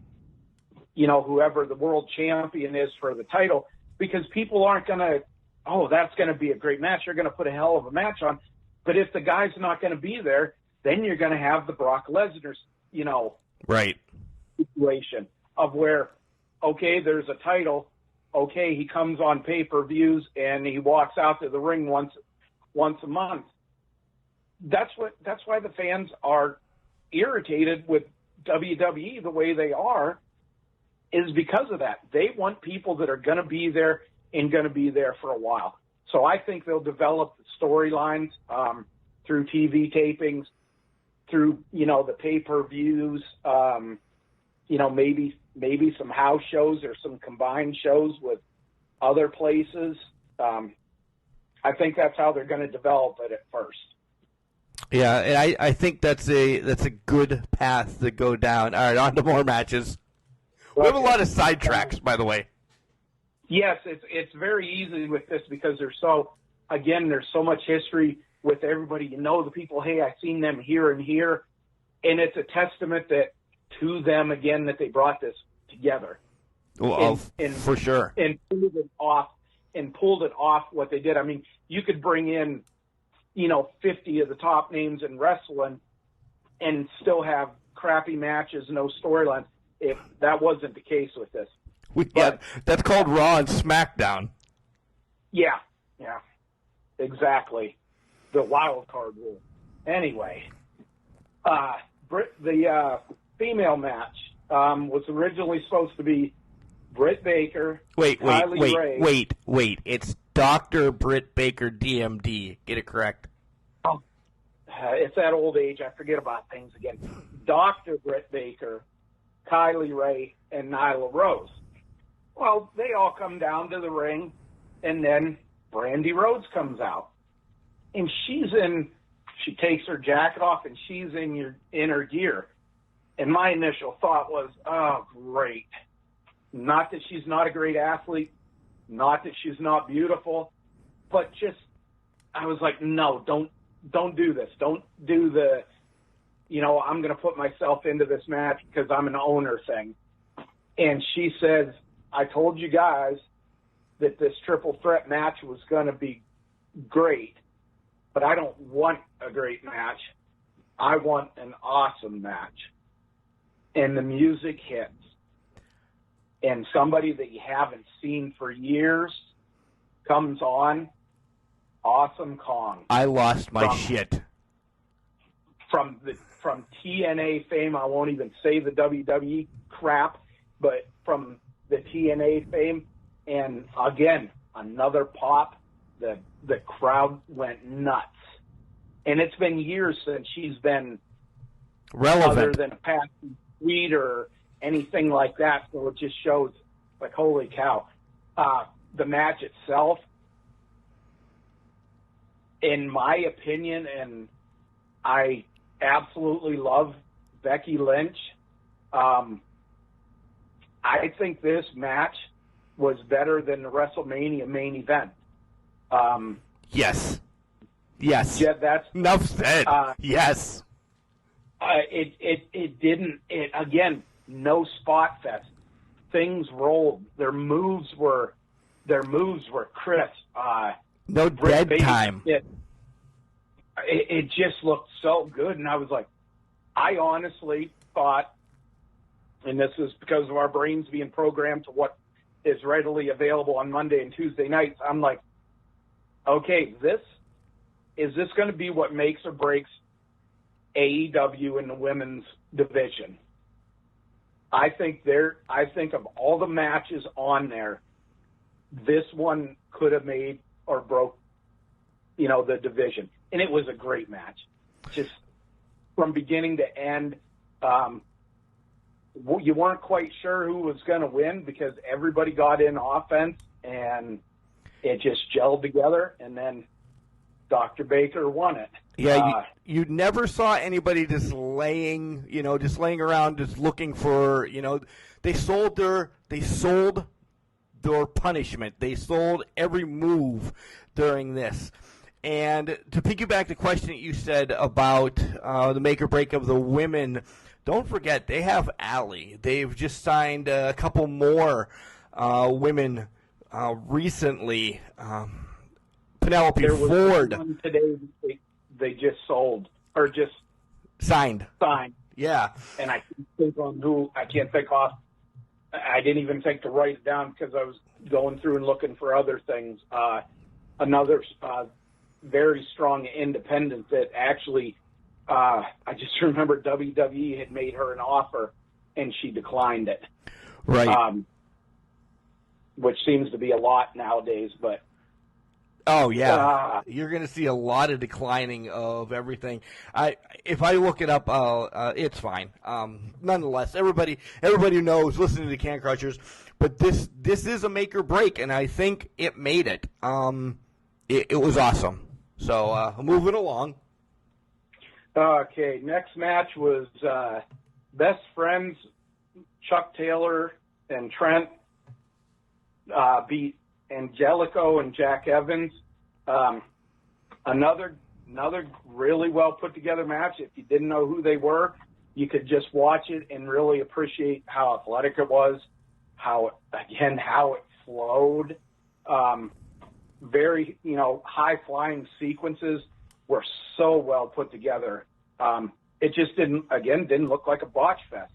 whoever the world champion is for the title, because people aren't going to, oh, that's going to be a great match. You're going to put a hell of a match on. But if the guy's not going to be there, then you're going to have the Brock Lesnar, right, situation of where, okay, there's a title. Okay, he comes on pay-per-views and he walks out to the ring once a month. That's why the fans are irritated with WWE the way they are, is because of that. They want people that are going to be there and going to be there for a while. So I think they'll develop the storylines through TV tapings, through the pay-per-views, maybe some house shows or some combined shows with other places. I think that's how they're going to develop it at first. Yeah, and I think that's a good path to go down. All right, on to more matches. We have a lot of sidetracks, by the way. Yes, it's very easy with this because there's so much history with everybody. The people, hey, I've seen them here and here. And it's a testament to them, again, that they brought this together. Well, for sure. And pulled it off what they did. I mean, you could bring in, 50 of the top names in wrestling and still have crappy matches, no storylines, if that wasn't the case with this. That's called Raw and Smackdown. Yeah, exactly. The wild card rule. Anyway, the female match was originally supposed to be Britt Baker. Wait. Ray. It's Dr. Britt Baker, DMD. Get it correct. Oh, it's that old age. I forget about things again. Dr. Britt Baker, Kylie Ray, and Nyla Rose. Well, they all come down to the ring, and then Brandy Rhodes comes out. And she takes her jacket off, and she's in her gear. And my initial thought was, oh, great. Not that she's not a great athlete, not that she's not beautiful, but just, I was like, no, don't do this. Don't do the, I'm going to put myself into this match because I'm an owner thing. And she says, I told you guys that this triple threat match was going to be great, but I don't want a great match. I want an awesome match. And the music hits. And somebody that you haven't seen for years comes on, Awesome Kong. I lost my shit. From TNA fame, I won't even say the WWE crap, but from the TNA fame, and again, another pop, the crowd went nuts. And it's been years since she's been relevant, other than a passing tweet or anything like that, so it just shows, like, holy cow. The match itself, in my opinion, and I absolutely love Becky Lynch, I think this match was better than the WrestleMania main event. Yes. Yeah, that's enough said. Yes. It didn't. Again, no spot fest. Things rolled. Their moves were crisp. No dead time. It just looked so good, and I was like, I honestly thought, and this is because of our brains being programmed to what is readily available on Monday and Tuesday nights. I'm like, okay, is this going to be what makes or breaks AEW in the women's division? I think of all the matches on there, this one could have made or broke, the division. And it was a great match. Just from beginning to end, you weren't quite sure who was going to win because everybody got in offense and it just gelled together, and then Dr. Baker won it. Yeah, you never saw anybody just laying around, just looking for, they sold their punishment. They sold every move during this. And to piggyback the question that you said about the make or break of the women, don't forget they have Allie. They've just signed a couple more women recently. Penelope There was Ford. one today they just sold or just Signed. Yeah. And I can't think on who. I can't think off. I didn't even think to write it down because I was going through and looking for other things. Another very strong independent that actually, I just remember WWE had made her an offer and she declined it. Right. Which seems to be a lot nowadays, but. Oh yeah, you're going to see a lot of declining of everything. If I look it up, it's fine. Nonetheless, everybody who knows, listening to the Can Crushers, but this is a make or break, and I think it made it. It was awesome. So moving along. Okay, next match was Best Friends. Chuck Taylor and Trent beat Angelico and Jack Evans. Another really well put together match. If you didn't know who they were, you could just watch it and really appreciate how athletic it was, how it flowed. Very, high flying sequences were so well put together. It just didn't look like a botch fest.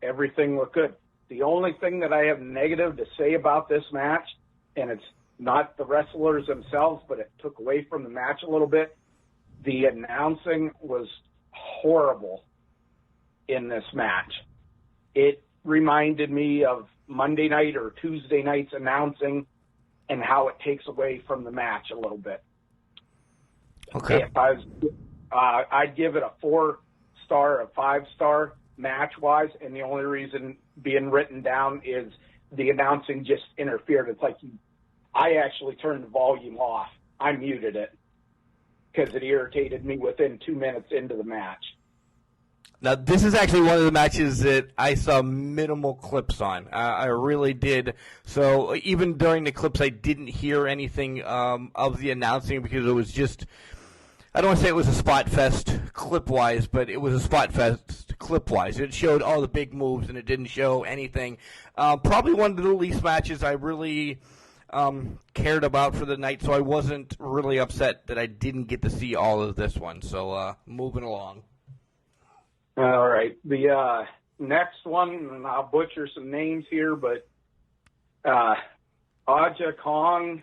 Everything looked good. The only thing that I have negative to say about this match, and it's not the wrestlers themselves, but it took away from the match a little bit. The announcing was horrible in this match. It reminded me of Monday night or Tuesday night's announcing and how it takes away from the match a little bit. Okay. If I was, I'd give it a 4-star, a 5-star match-wise, and the only reason being written down is the announcing just interfered. It's like I actually turned the volume off. I muted it because it irritated me within 2 minutes into the match. Now, this is actually one of the matches that I saw minimal clips on. I really did. So even during the clips, I didn't hear anything of the announcing because it was just, I don't want to say it was a spot fest clip-wise, but it was a spot fest clip-wise. It showed all the big moves, and it didn't show anything. Probably one of the least matches I really cared about for the night, so I wasn't really upset that I didn't get to see all of this one. So moving along. All right. The next one, and I'll butcher some names here, but Aja Kong,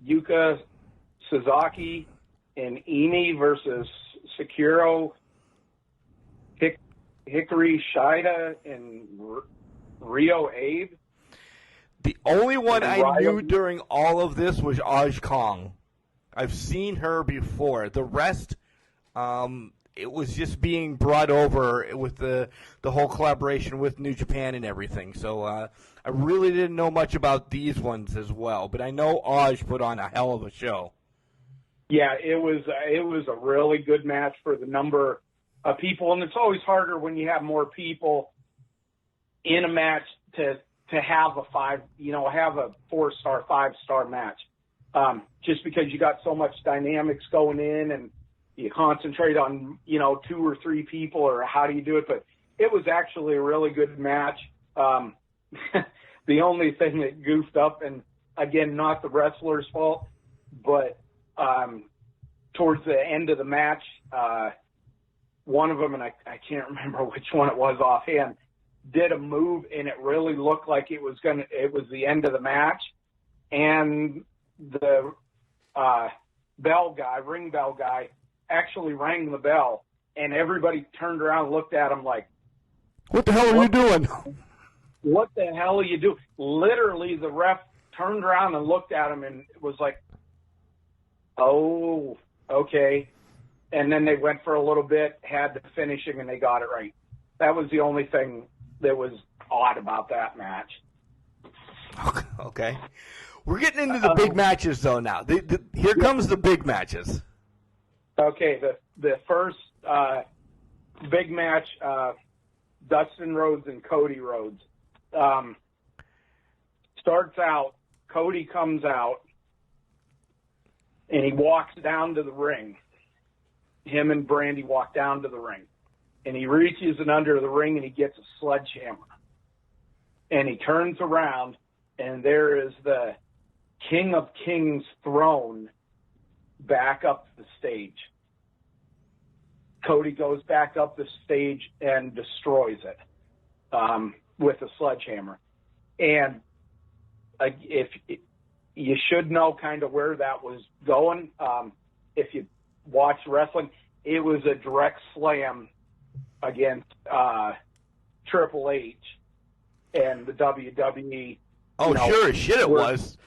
Yuka Sasaki, and Emi versus Sekiro, Hikari Shida, and Rio Abe. The only one I knew during all of this was Aj Kong. I've seen her before. The rest, it was just being brought over with the whole collaboration with New Japan and everything. So I really didn't know much about these ones as well. But I know Aj put on a hell of a show. Yeah, it was a really good match for the number of people, and it's always harder when you have more people in a match to have a 4-star, 5-star match. Just because you got so much dynamics going in and you concentrate on, 2 or 3 people, or how do you do it? But it was actually a really good match. The only thing that goofed up, and again, not the wrestler's fault, but towards the end of the match, one of them, and I can't remember which one it was offhand, did a move, and it really looked like it was the end of the match, and the ring bell guy actually rang the bell, and everybody turned around and looked at him like, what the hell are you doing? What the hell are you doing? Literally, the ref turned around and looked at him and was like, oh, okay. And then they went for a little bit, had the finishing, and they got it right. That was the only thing that was odd about that match. Okay. We're getting into the big matches, though, now. Here comes the big matches. Okay, the first big match, Dustin Rhodes and Cody Rhodes. Starts out, Cody comes out, and he walks down to the ring. Him and Brandy walk down to the ring, and he reaches in under the ring and he gets a sledgehammer. And he turns around, and there is the King of Kings throne back up the stage. Cody goes back up the stage and destroys it with a sledgehammer. And if you should know kind of where that was going, if you watch wrestling, it was a direct slam against Triple H and the WWE. Oh, sure as shit it was.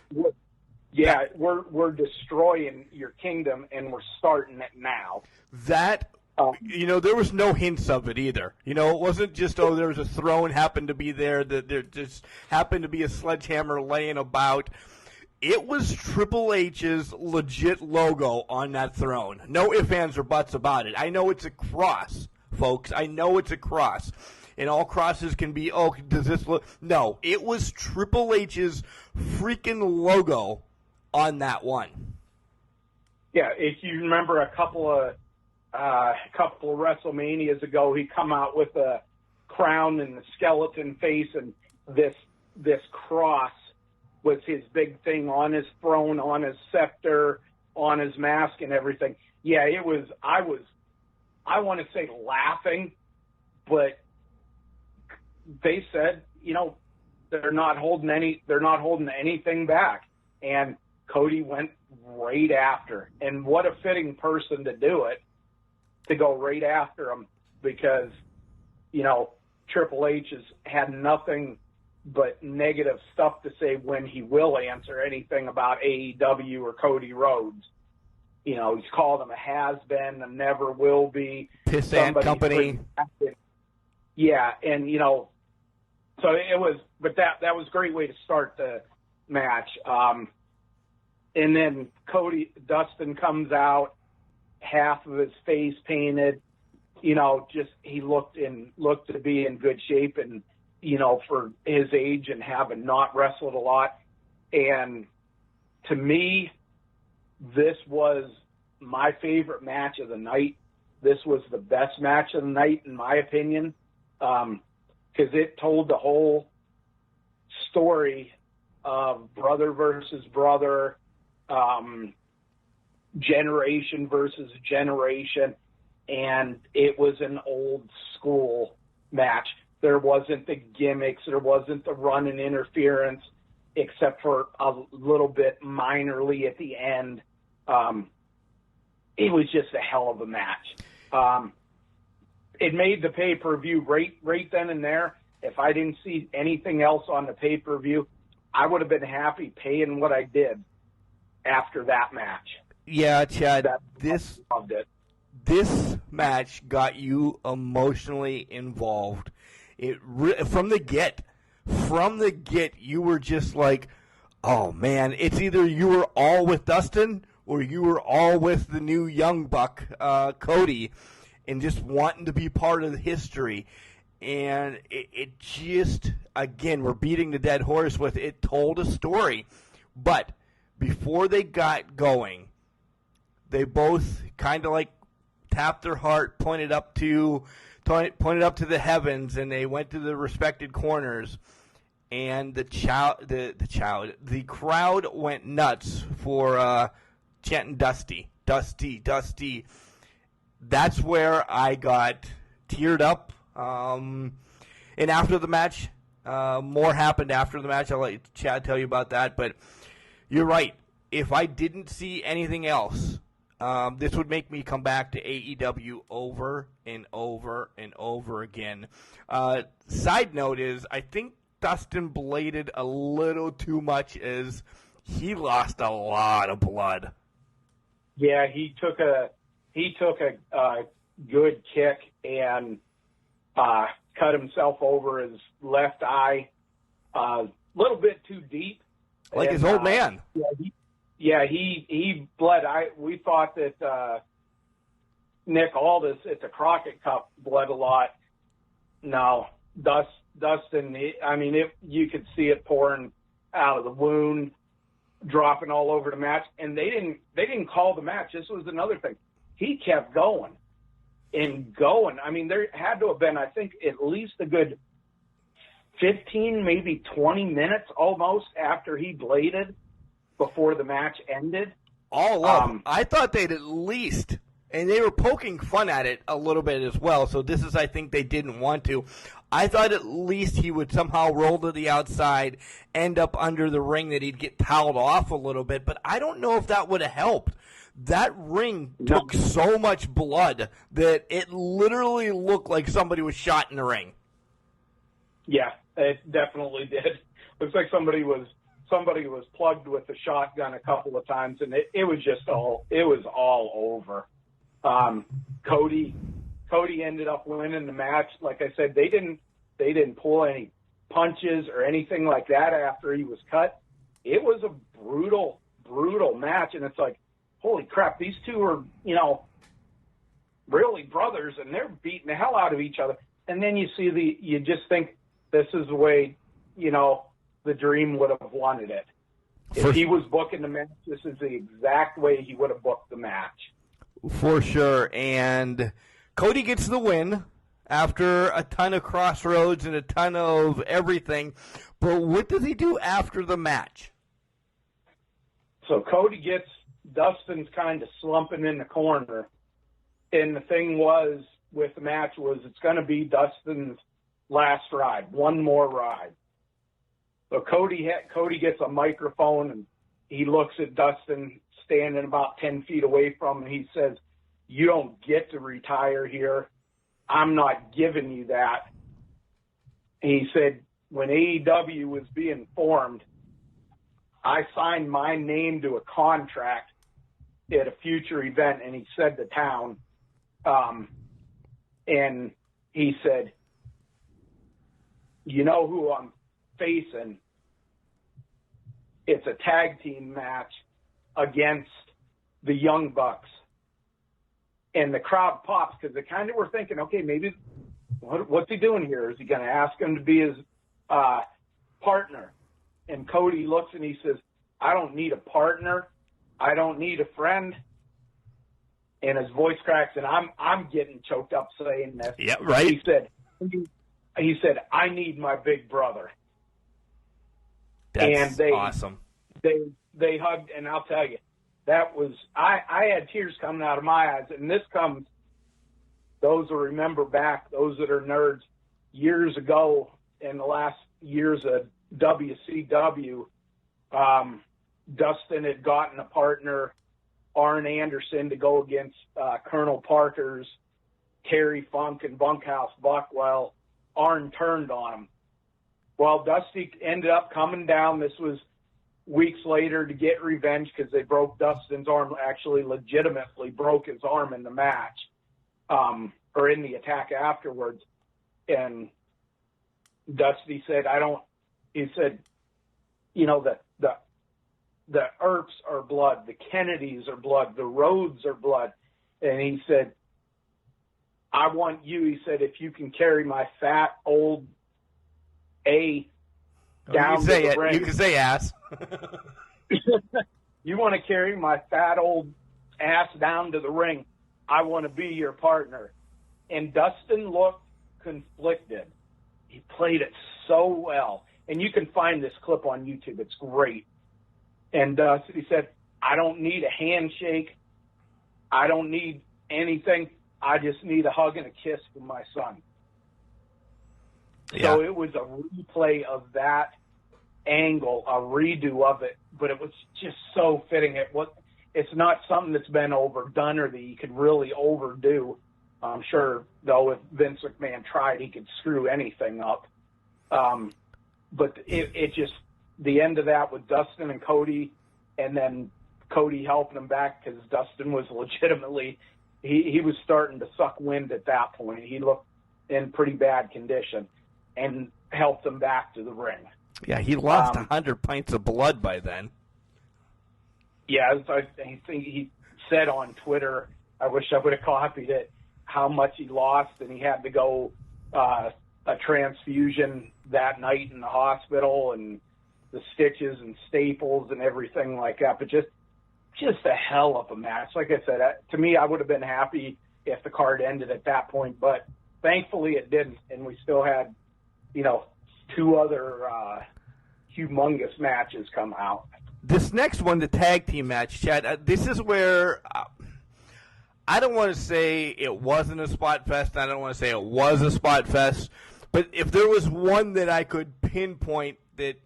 We're destroying your kingdom, and we're starting it now. That, there was no hints of it either. It wasn't just, there was a throne happened to be there, that there just happened to be a sledgehammer laying about. It was Triple H's legit logo on that throne. No ifs, ands, or buts about it. I know it's a cross, folks. I know it's a cross. And all crosses can be, does this look? No, it was Triple H's freaking logo on that one. Yeah, if you remember a couple of WrestleManias ago, he come out with a crown and the skeleton face, and this cross was his big thing on his throne, on his scepter, on his mask, and everything. Yeah, it was. I want to say laughing, but they said, they're not holding anything back, and Cody went right after. And what a fitting person to do it, to go right after him, because Triple H has had nothing but negative stuff to say when he will answer anything about AEW or Cody Rhodes. He's called him a has-been, a never will be. Pissant company. Yeah, and, so it was, but that was a great way to start the match. And then Dustin comes out, half of his face painted, he looked to be in good shape, and, for his age and having not wrestled a lot. And to me, this was my favorite match of the night. This was the best match of the night, in my opinion, because it told the whole story of brother versus brother, generation versus generation, and it was an old school match. There wasn't the gimmicks, there wasn't the run and interference, except for a little bit minorly at the end. It was just a hell of a match. It made the pay-per-view right then and there. If I didn't see anything else on the pay-per-view, I would have been happy paying what I did after that match. Yeah, Chad, this match got you emotionally involved. From the get, you were just like, oh man, it's either you were all with Dustin or you were all with the new young buck, Cody, and just wanting to be part of the history. And it just, again, we're beating the dead horse with it told a story. But before they got going, they both kind of like tapped their heart, pointed up to the heavens, and they went to the respected corners. And the crowd went nuts for chanting Dusty, Dusty, Dusty. That's where I got teared up. And after the match, more happened after the match. I'll let Chad tell you about that. But you're right. If I didn't see anything else, this would make me come back to AEW over and over and over again. Side note is, I think Dustin bladed a little too much as he lost a lot of blood. Yeah, he took a good kick and cut himself over his left eye a little bit too deep. Like his old man. He bled. We thought that Nick Aldis at the Crockett Cup bled a lot. No, Dustin, you could see it pouring out of the wound. dropping all over the match, and they didn't call the match. This was another thing. He kept going and going. I mean, there had to have been, I think, at least a good 15, maybe 20 minutes almost after he bladed before the match ended. All up. I thought they'd at least, and they were poking fun at it a little bit as well, so this is, I think, they didn't want to. I thought at least he would somehow roll to the outside, end up under the ring, that he'd get toweled off a little bit, but I don't know if that would have helped. That ring took so much blood that it literally looked like somebody was shot in the ring. Yeah, it definitely did. Looks like somebody was plugged with a shotgun a couple of times, and it was all over. Cody ended up winning the match. Like I said, they didn't pull any punches or anything like that after he was cut. It was a brutal match, and it's like, holy crap, these two are, really brothers, and they're beating the hell out of each other. And then you just think this is the way, the Dream would have wanted it. If he was booking the match, this is the exact way he would have booked the match. For sure. And Cody gets the win after a ton of crossroads and a ton of everything. But what does he do after the match? So Cody gets Dustin's kind of slumping in the corner. And the thing was with the match was it's going to be Dustin's last ride, one more ride. So Cody gets a microphone, and he looks at Dustin standing about 10 feet away from him, and he says, "You don't get to retire here. I'm not giving you that." And he said, when AEW was being formed, I signed my name to a contract at a future event, and he said the town. And he said, "You know who I'm facing? It's a tag team match against the Young Bucks." And the crowd pops because they kind of were thinking, okay, maybe what's he doing here? Is he going to ask him to be his partner? And Cody looks and he says, "I don't need a partner. I don't need a friend." And his voice cracks, and I'm getting choked up saying this. Yeah, right. He said, "I need my big brother." That's awesome. They hugged, and I'll tell you, that was I had tears coming out of my eyes, and this comes, those who remember back, those that are nerds, years ago in the last years of WCW, Dustin had gotten a partner, Arn Anderson, to go against Colonel Parker's Terry Funk and Bunkhouse Buck. Well, Arn turned on him. Well, Dusty ended up coming down. This was weeks later to get revenge because they broke Dustin's arm, actually legitimately broke his arm in the match, or in the attack afterwards. And Dusty said, he said, the Earps are blood, the Kennedys are blood, the Rhodes are blood. And he said, "I want you," he said, "if you can carry my fat old A down to the ring." You can say ass. "You want to carry my fat old ass down to the ring, I want to be your partner." And Dustin looked conflicted. He played it so well. And you can find this clip on YouTube. It's great. And he said, "I don't need a handshake. I don't need anything. I just need a hug and a kiss from my son." Yeah. So it was a replay of that angle, a redo of it, but it was just so fitting. It's not something that's been overdone or that you could really overdo. I'm sure, though, if Vince McMahon tried, he could screw anything up. But it just, the end of that with Dustin and Cody, and then Cody helping him back because Dustin was legitimately, he was starting to suck wind at that point. He looked in pretty bad condition, and helped him back to the ring. Yeah, he lost 100 pints of blood by then. Yeah, I think he said on Twitter, I wish I would have copied it, how much he lost, and he had to go a transfusion that night in the hospital, and the stitches and staples and everything like that. But just a hell of a match. Like I said, to me, I would have been happy if the card ended at that point, but thankfully it didn't, and we still had, 2 other humongous matches come out. This next one, the tag team match, Chad, this is where I don't want to say it wasn't a spot fest. I don't want to say it was a spot fest. But if there was one that I could pinpoint that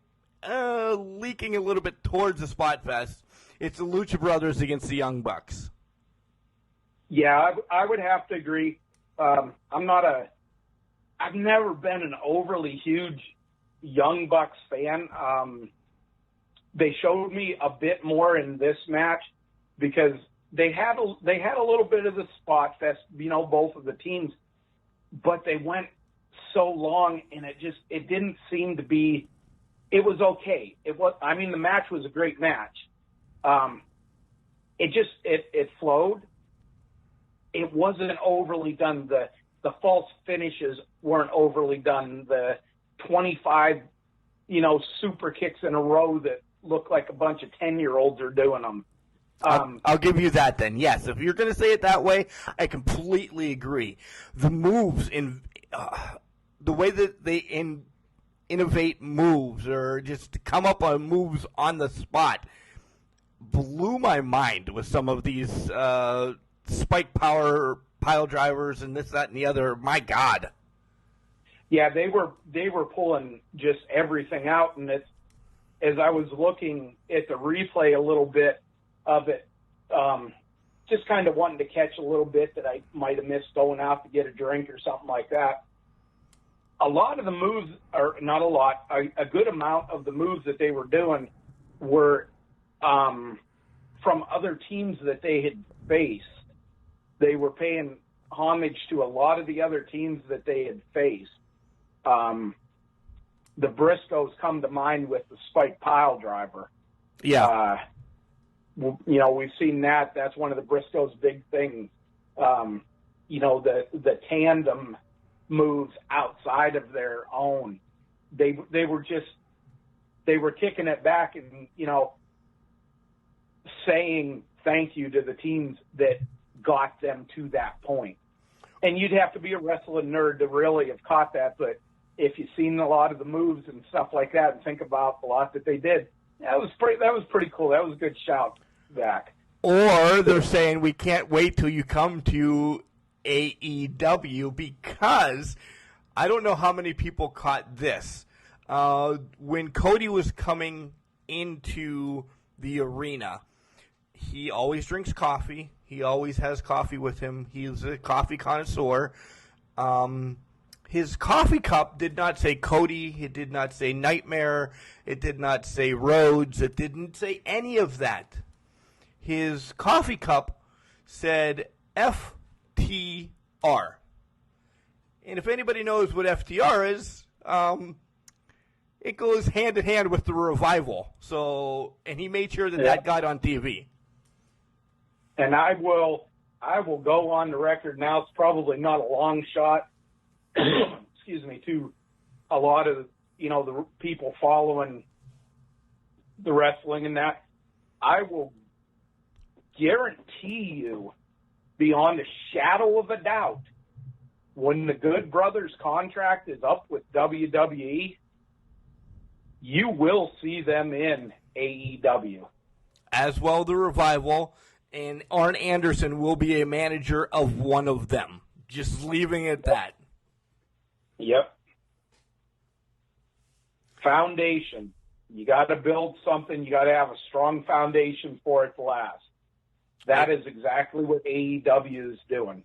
leaking a little bit towards the spot fest, it's the Lucha Brothers against the Young Bucks. Yeah, I would have to agree. I've never been an overly huge Young Bucks fan. They showed me a bit more in this match because they had a little bit of the spot fest, both of the teams, but they went so long and it didn't seem to be. It was okay. The match was a great match. It flowed. It wasn't overly done. The false finishes weren't overly done. The 25, super kicks in a row that look like a bunch of 10-year-olds are doing them. I'll give you that then. Yes, if you're going to say it that way, I completely agree. The moves in the way that they innovate moves or just come up on moves on the spot blew my mind with some of these spike power pile drivers and this, that, and the other. My God. Yeah, they were pulling just everything out, and as I was looking at the replay a little bit of it, just kind of wanting to catch a little bit that I might have missed going out to get a drink or something like that. A lot of the moves, or not a lot, a good amount of the moves that they were doing were from other teams that they had faced. They were paying homage to a lot of the other teams that they had faced. The Briscoes come to mind with the spike pile driver. Yeah. We've seen that. That's one of the Briscoes' big things. The tandem moves outside of their own. They were kicking it back and, saying thank you to the teams that got them to that point. And you'd have to be a wrestling nerd to really have caught that, but if you've seen a lot of the moves and stuff like that and think about a lot that they did, that was pretty cool. That was a good shout back. Or they're saying we can't wait till you come to AEW because I don't know how many people caught this. When Cody was coming into the arena, he always drinks coffee. He always has coffee with him. He's a coffee connoisseur. His coffee cup did not say Cody. It did not say Nightmare. It did not say Rhodes. It didn't say any of that. His coffee cup said FTR. And if anybody knows what FTR is, it goes hand in hand with the Revival. And he made sure that got on TV. And I will go on the record now. It's probably not a long shot. Excuse me, to a lot of the people following the wrestling and that. I will guarantee you, beyond a shadow of a doubt, when the Good Brothers contract is up with WWE, you will see them in AEW. As well, the Revival, and Arn Anderson will be a manager of one of them. Just leaving it at that. Yep. Foundation. You got to build something. You got to have a strong foundation for it to last. That is exactly what AEW is doing.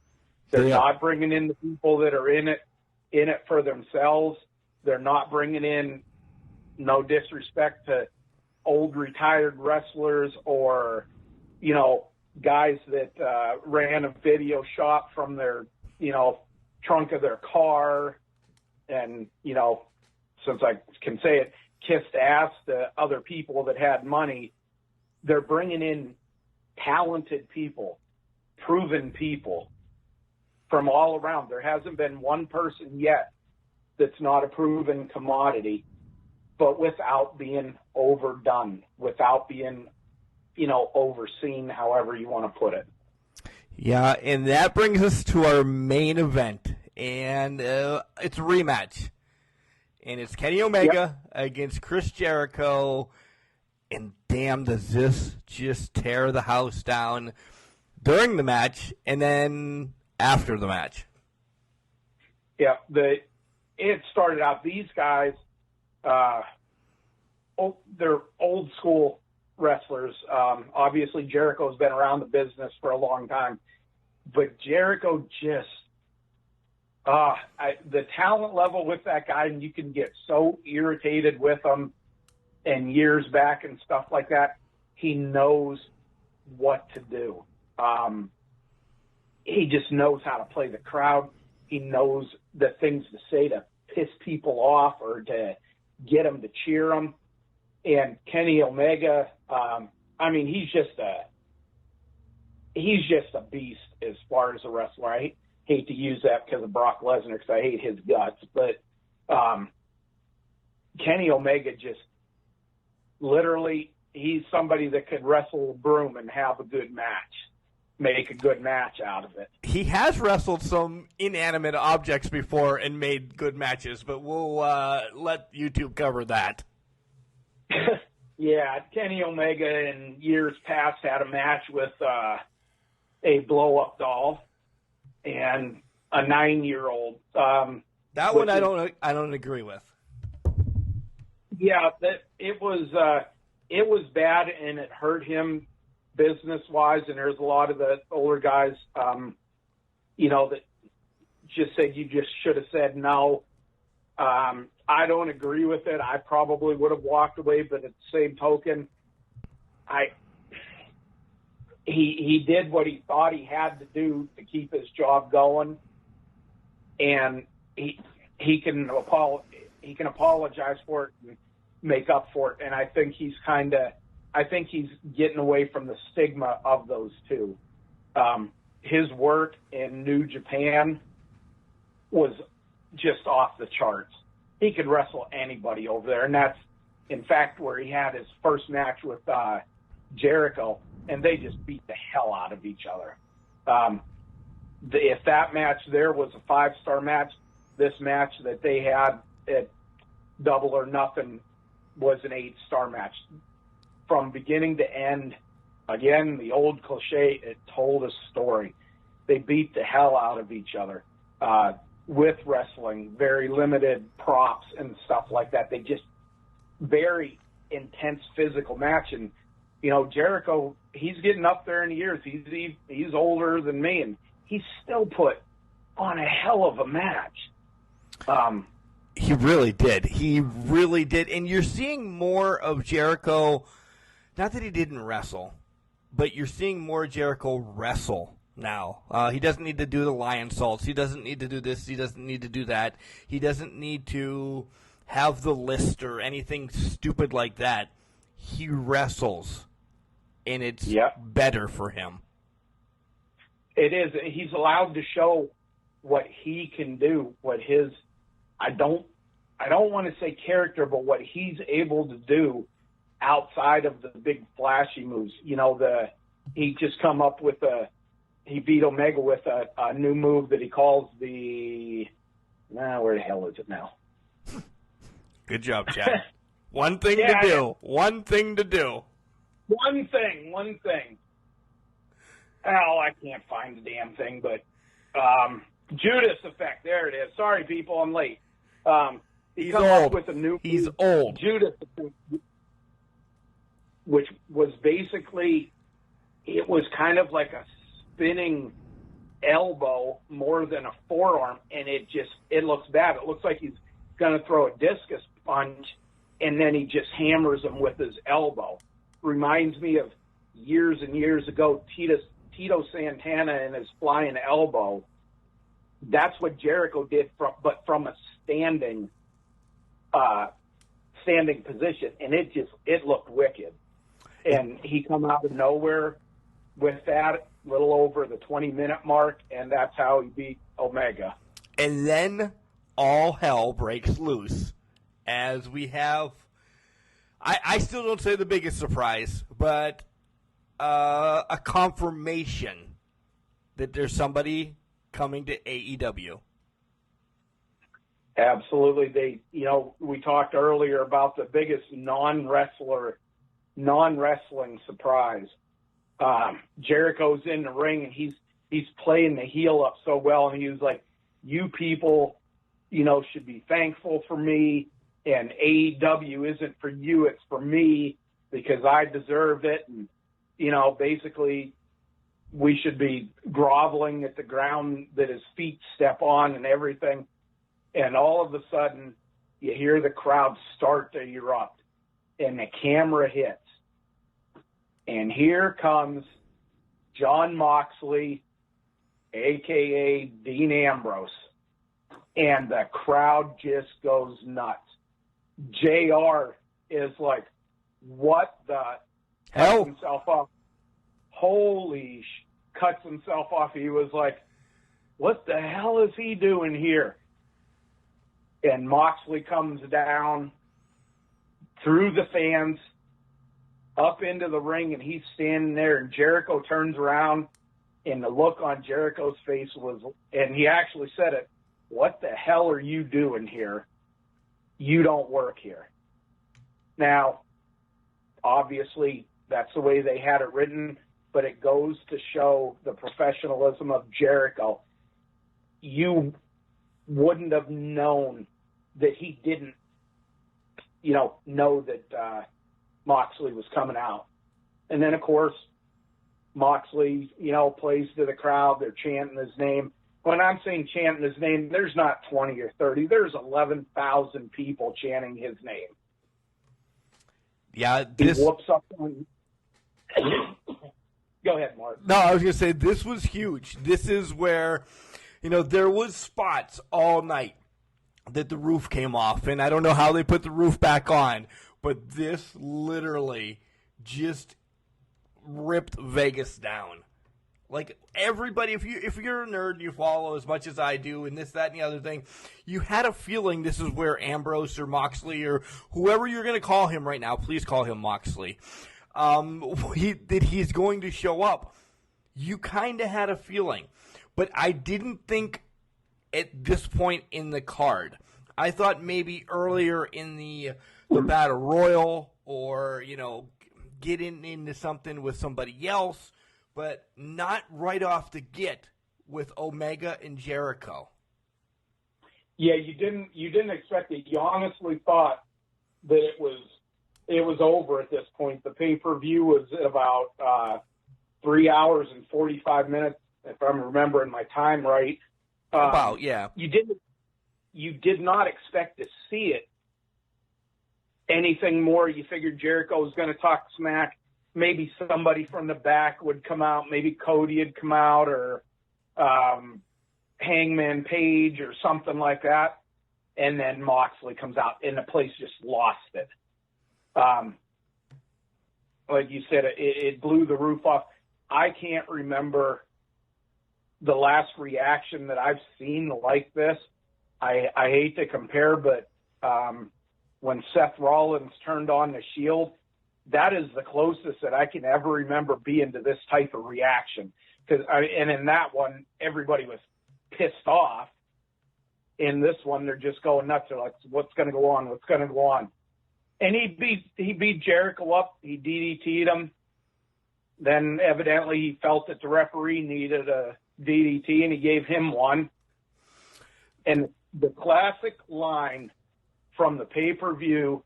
They're not bringing in the people that are in it for themselves. They're not bringing in, no disrespect to old retired wrestlers or, guys that ran a video shop from their, trunk of their car and, since I can say it, kissed ass to other people that had money. They're bringing in talented people, proven people from all around. There hasn't been one person yet that's not a proven commodity. but without being overdone, without being, overseen, however you want to put it. Yeah, and that brings us to our main event, and it's a rematch. And it's Kenny Omega against Chris Jericho, and damn, does this just tear the house down during the match and then after the match. Yeah, it started out, these guys, they're old school wrestlers. Obviously, Jericho's been around the business for a long time, but Jericho just, the talent level with that guy, and you can get so irritated with him and years back and stuff like that. He knows what to do. He just knows how to play the crowd. He knows the things to say to piss people off or to get them to cheer him. And Kenny Omega, he's just a beast as far as a wrestler. I hate to use that because of Brock Lesnar, because I hate his guts, but Kenny Omega just literally, he's somebody that could wrestle a broom and have a good match, make a good match out of it. He has wrestled some inanimate objects before and made good matches, but we'll let YouTube cover that. Yeah, Kenny Omega in years past had a match with a blow-up doll and a 9-year-old. That one I don't agree with. Yeah, it was bad, and it hurt him business-wise. And there's a lot of the older guys, that just said you just should have said no. I don't agree with it. I probably would have walked away, but at the same token, he did what he thought he had to do to keep his job going, and he can apologize for it and make up for it. And I think he's getting away from the stigma of those two. His work in New Japan was just off the charts. He could wrestle anybody over there, and that's, in fact, where he had his first match with Jericho, and they just beat the hell out of each other. If that match there was a 5-star match, this match that they had at Double or Nothing was an 8-star match. From beginning to end, again, the old cliche, it told a story. They beat the hell out of each other. With wrestling, very limited props and stuff like that. They just very intense physical match. And, Jericho, he's getting up there in the years. He's older than me, and he still put on a hell of a match. He really did. He really did. And you're seeing more of Jericho, not that he didn't wrestle, but you're seeing more Jericho wrestle now. He doesn't need to do the lion salts. He doesn't need to do this. He doesn't need to do that. He doesn't need to have the list or anything stupid like that. He wrestles, and it's better for him. It is. He's allowed to show what he can do, what his, I don't want to say character, but what he's able to do outside of the big flashy moves. He just come up with he beat Omega with a new move that he calls where the hell is it now? Good job, Chad. One thing to do. One thing to do. One thing. Oh, I can't find the damn thing, but Judas effect. There it is. Sorry, people, I'm late. He's old. With a new He's old. Judas, which was basically, it was kind of like a spinning elbow more than a forearm, and it looks bad. It looks like he's going to throw a discus punch, and then he just hammers him with his elbow. Reminds me of years and years ago, Tito Santana and his flying elbow. That's what Jericho did, but from a standing position, and it looked wicked. And he come out of nowhere with that, little over the 20-minute mark, and that's how he beat Omega. And then all hell breaks loose as we have I still don't say the biggest surprise, but a confirmation that there's somebody coming to AEW. Absolutely. We talked earlier about the biggest non-wrestling surprise. Jericho's in the ring and he's playing the heel up so well, and he was like, "You people, should be thankful for me, and AEW isn't for you, it's for me because I deserve it." And basically, we should be groveling at the ground that his feet step on and everything. And all of a sudden, you hear the crowd start to erupt, and the camera hits. And here comes Jon Moxley, a.k.a. Dean Ambrose. And the crowd just goes nuts. JR is like, what the hell? Cuts himself off. Cuts himself off. He was like, what the hell is he doing here? And Moxley comes down through the fans up into the ring, and he's standing there, and Jericho turns around, and the look on Jericho's face was, and he actually said it, "What the hell are you doing here? You don't work here." Now, obviously, that's the way they had it written, but it goes to show the professionalism of Jericho. You wouldn't have known that he didn't, know that Moxley was coming out. And then, of course, Moxley, plays to the crowd. They're chanting his name. When I'm saying chanting his name, there's not 20 or 30. There's 11,000 people chanting his name. Yeah, He whoops up. Go ahead, Mark. No, I was going to say this was huge. This is where, there was spots all night that the roof came off, and I don't know how they put the roof back on, but this literally just ripped Vegas down. Like, everybody, if you're a nerd and you follow as much as I do and this, that, and the other thing, you had a feeling this is where Ambrose or Moxley or whoever you're going to call him right now, please call him Moxley, that he's going to show up. You kind of had a feeling. But I didn't think at this point in the card. I thought maybe earlier in the Battle Royal or, getting into something with somebody else, but not right off the get with Omega and Jericho. Yeah, you didn't expect it. You honestly thought that it was over at this point. The pay-per-view was about 3 hours and 45 minutes, if I'm remembering my time right. Yeah. You did not expect to see it anything more. You figured Jericho was going to talk smack. Maybe somebody from the back would come out. Maybe Cody would come out, or Hangman Page or something like that. And then Moxley comes out, and the place just lost it. Like you said, it blew the roof off. I can't remember the last reaction that I've seen like this. I hate to compare, but when Seth Rollins turned on the Shield, that is the closest that I can ever remember being to this type of reaction. And in that one, everybody was pissed off. In this one, they're just going nuts. They're like, what's going to go on? What's going to go on? And he beat Jericho up. He DDT'd him. Then evidently he felt that the referee needed a DDT, and he gave him one. And the classic line from the pay-per-view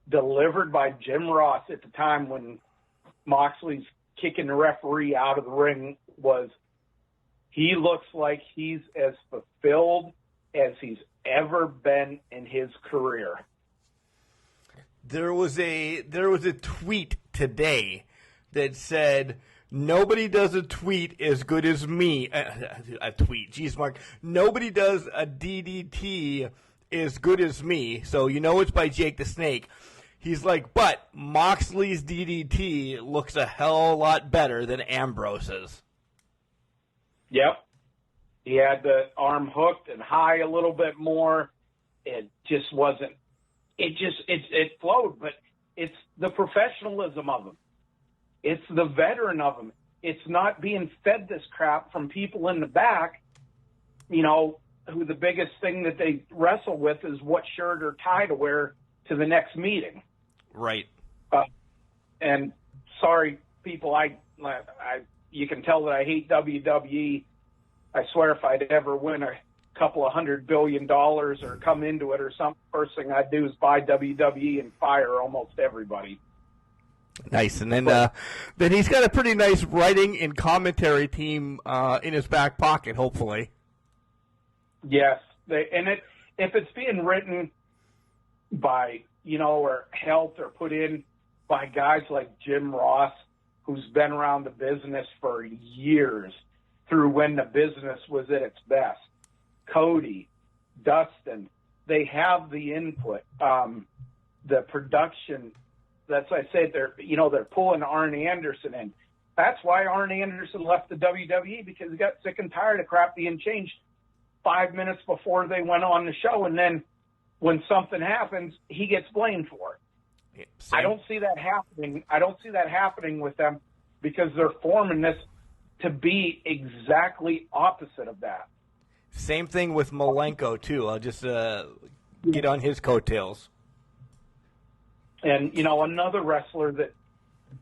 delivered by Jim Ross at the time when Moxley's kicking the referee out of the ring was, he looks like he's as fulfilled as he's ever been in his career. There was a tweet today that said, nobody does a tweet as good as me. A tweet. Jeez, Mark. Nobody does a DDT as good as me. So you know it's by Jake the Snake. He's like, but Moxley's DDT looks a hell of a lot better than Ambrose's. Yep. He had the arm hooked and high a little bit more. It just wasn't. It flowed, but it the professionalism of them. It's the veteran of them. It's not being fed this crap from people in the back, you know, who the biggest thing that they wrestle with is what shirt or tie to wear to the next meeting. Right. And sorry, people, you can tell that I hate WWE. I swear if I'd ever win a couple of $100 billion or come into it or something, first thing I'd do is buy WWE and fire almost everybody. Nice. And then he's got a pretty nice writing and commentary team in his back pocket, hopefully. Yes. If it's being written by, you know, or helped or put in by guys like Jim Ross, who's been around the business for years through when the business was at its best, Cody, Dustin, they have the input, the production. That's why I say they're pulling Arn Anderson in. That's why Arn Anderson left the WWE, because he got sick and tired of crap being changed 5 minutes before they went on the show, and then when something happens, he gets blamed for it. Yeah, I don't see that happening. I don't see that happening with them, because they're forming this to be exactly opposite of that. Same thing with Malenko, too. I'll just get on his coattails. And, you know, another wrestler that,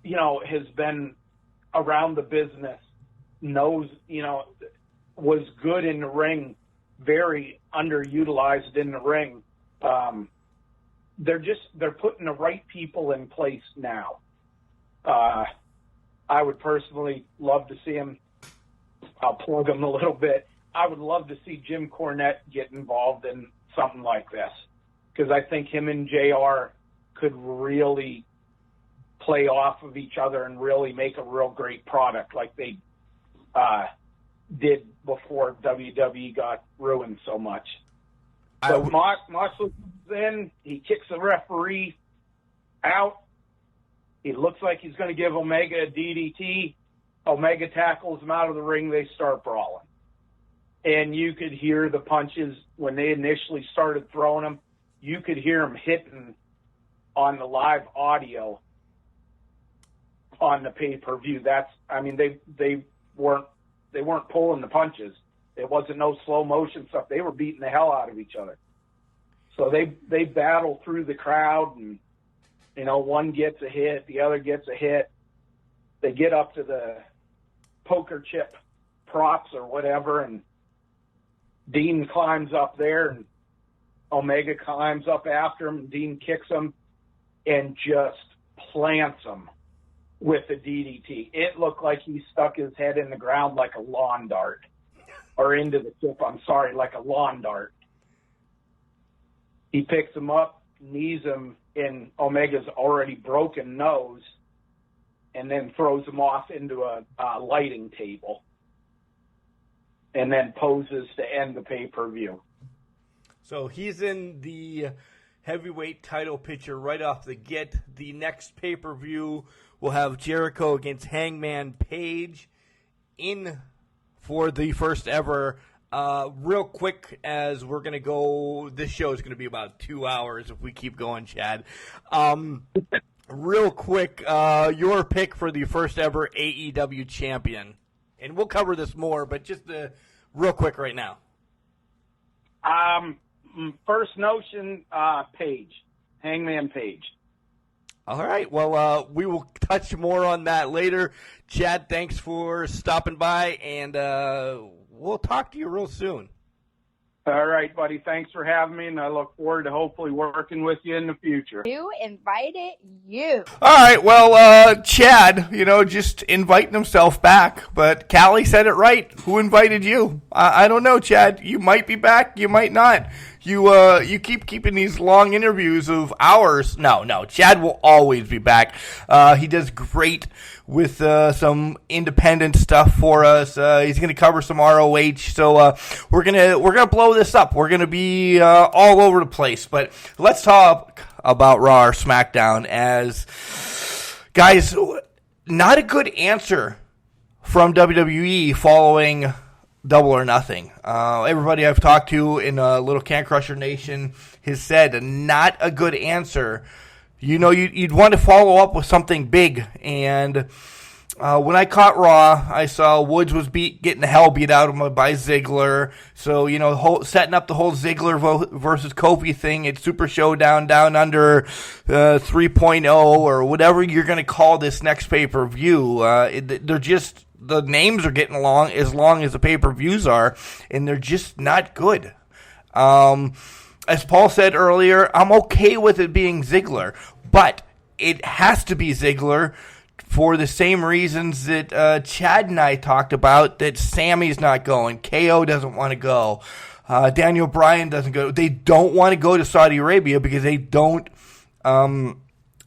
you know, has been around the business, knows, you know, was good in the ring, very underutilized in the ring. They're putting the right people in place now. I would personally love to see him. I'll plug him a little bit. I would love to see Jim Cornette get involved in something like this, because I think him and JR could really play off of each other and really make a real great product like they did before WWE got ruined so much. So Moxley comes in, he kicks the referee out. He looks like he's going to give Omega a DDT. Omega tackles him out of the ring. They start brawling. And you could hear the punches when they initially started throwing them. You could hear them hitting on the live audio on the pay-per-view. They weren't pulling the punches. There wasn't no slow motion stuff. They were beating the hell out of each other. So they battle through the crowd, and, you know, one gets a hit, the other gets a hit. They get up to the poker chip props or whatever, and Dean climbs up there, and Omega climbs up after him, and Dean kicks him and just plants him with the DDT. It looked like he stuck his head in the ground like a lawn dart, or into the chip, like a lawn dart. He picks him up, knees him in Omega's already broken nose, and then throws him off into a lighting table, and then poses to end the pay-per-view. So he's in the heavyweight title picture right off the get. The next pay-per-view will have Jericho against Hangman Page in for the first ever. Real quick, as we're going to go, this show is going to be about 2 hours if we keep going, Chad. Real quick, your pick for the first ever AEW champion. And we'll cover this more, but just real quick right now. First notion, Page. Hangman Page. All right. Well, we will touch more on that later. Chad, thanks for stopping by, and we'll talk to you real soon. All right, buddy. Thanks for having me, and I look forward to hopefully working with you in the future. Who invited you? All right. Well, Chad, just inviting himself back. But Callie said it right. Who invited you? I don't know, Chad. You might be back. You might not. You keep keeping these long interviews of hours. No. Chad will always be back. He does great with some independent stuff for us. He's going to cover some ROH. So we're gonna blow this up. We're gonna be all over the place. But let's talk about Raw or SmackDown. As guys, not a good answer from WWE following Double or Nothing. Everybody I've talked to in Little Can Crusher Nation has said not a good answer you'd want to follow up with something big. And when I caught Raw, I saw Woods was getting the hell beat out of him by Ziggler. So, setting up the whole Ziggler versus Kofi thing at Super Showdown Down Under 3.0 or whatever you're going to call this next pay-per-view. The names are getting long as the pay-per-views are, and they're just not good. As Paul said earlier, I'm okay with it being Ziggler, but it has to be Ziggler for the same reasons that Chad and I talked about, that Sammy's not going, KO doesn't want to go, Daniel Bryan doesn't go. They don't want to go to Saudi Arabia because they don't.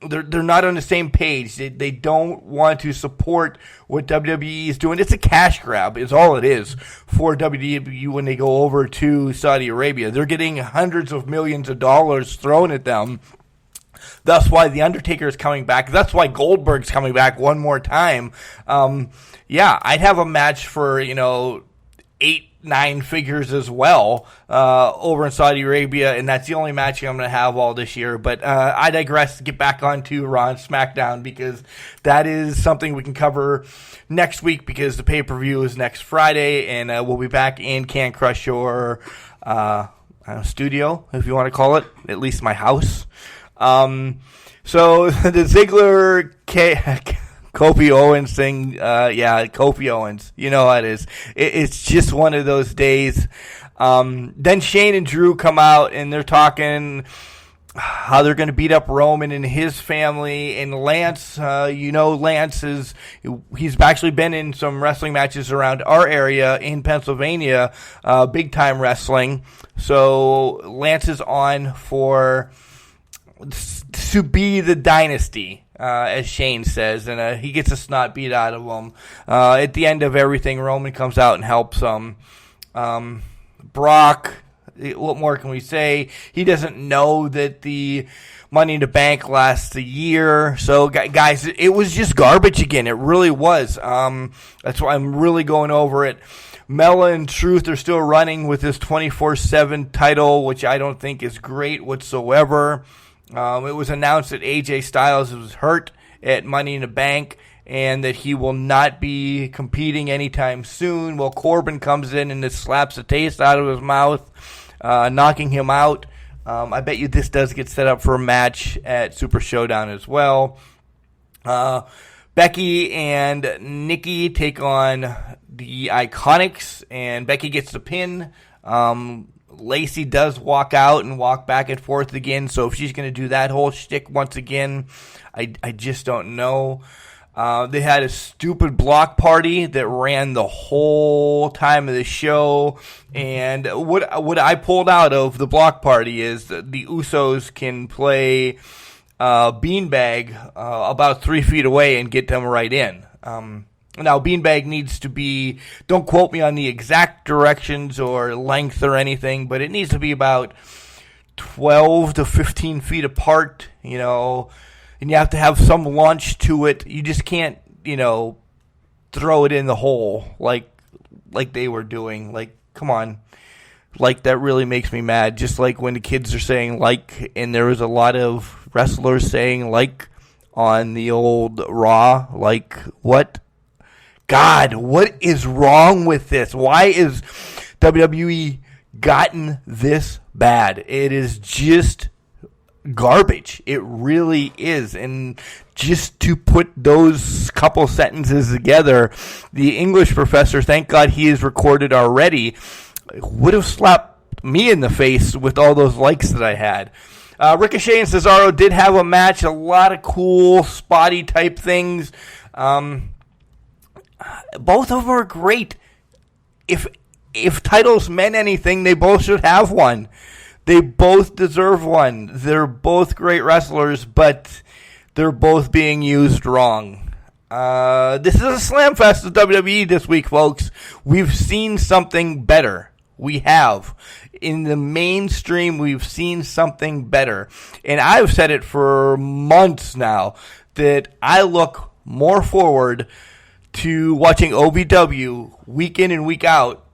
They're not on the same page. They don't want to support what WWE is doing. It's a cash grab is all it is for WWE when they go over to Saudi Arabia. They're getting hundreds of millions of dollars thrown at them. That's why The Undertaker is coming back. That's why Goldberg's coming back one more time. I'd have a match for, 8-9 figures as well over in Saudi Arabia, and that's the only match I'm going to have all this year. But I digress to get back onto Raw and SmackDown, because that is something we can cover next week, because the pay-per-view is next Friday, and we'll be back in Can Crush Your studio, if you want to call it, at least my house. So the Ziggler Kofi Owens thing, Kofi Owens, you know how it is. It's just one of those days. Then Shane and Drew come out and they're talking how they're going to beat up Roman and his family. And Lance, he's actually been in some wrestling matches around our area in Pennsylvania, big time wrestling. So Lance is on to be the dynasty, as Shane says, and he gets a snot beat out of him. At the end of everything, Roman comes out and helps him. Brock, what more can we say? He doesn't know that the Money in the Bank lasts a year. So, guys, it was just garbage again. It really was. That's why I'm really going over it. Mela and Truth are still running with this 24/7 title, which I don't think is great whatsoever. It was announced that AJ Styles was hurt at Money in the Bank and that he will not be competing anytime soon. Well, Corbin comes in and just slaps the taste out of his mouth, knocking him out. I bet you this does get set up for a match at Super Showdown as well. Becky and Nikki take on the Iconics, and Becky gets the pin. Lacey does walk out and walk back and forth again, so if she's going to do that whole shtick once again, I just don't know. They had a stupid block party that ran the whole time of the show, and what I pulled out of the block party is that the Usos can play beanbag about 3 feet away and get them right in. Now, beanbag needs to be, don't quote me on the exact directions or length or anything, but it needs to be about 12 to 15 feet apart, and you have to have some launch to it. You just can't, throw it in the hole like they were doing. Like, come on. Like, that really makes me mad. Just like when the kids are saying and there was a lot of wrestlers saying on the old Raw, what? God, what is wrong with this? Why is WWE gotten this bad? It is just garbage. It really is. And just to put those couple sentences together, the English professor, thank God he is recorded already, would have slapped me in the face with all those likes that I had. Ricochet and Cesaro did have a match, a lot of cool, spotty type things. Both of them are great. If titles meant anything, they both should have one. They both deserve one. They're both great wrestlers, but they're both being used wrong. This is a slam fest of WWE this week, folks. We've seen something better. We have. In the mainstream, we've seen something better. And I've said it for months now that I look more forward to watching OVW week in and week out.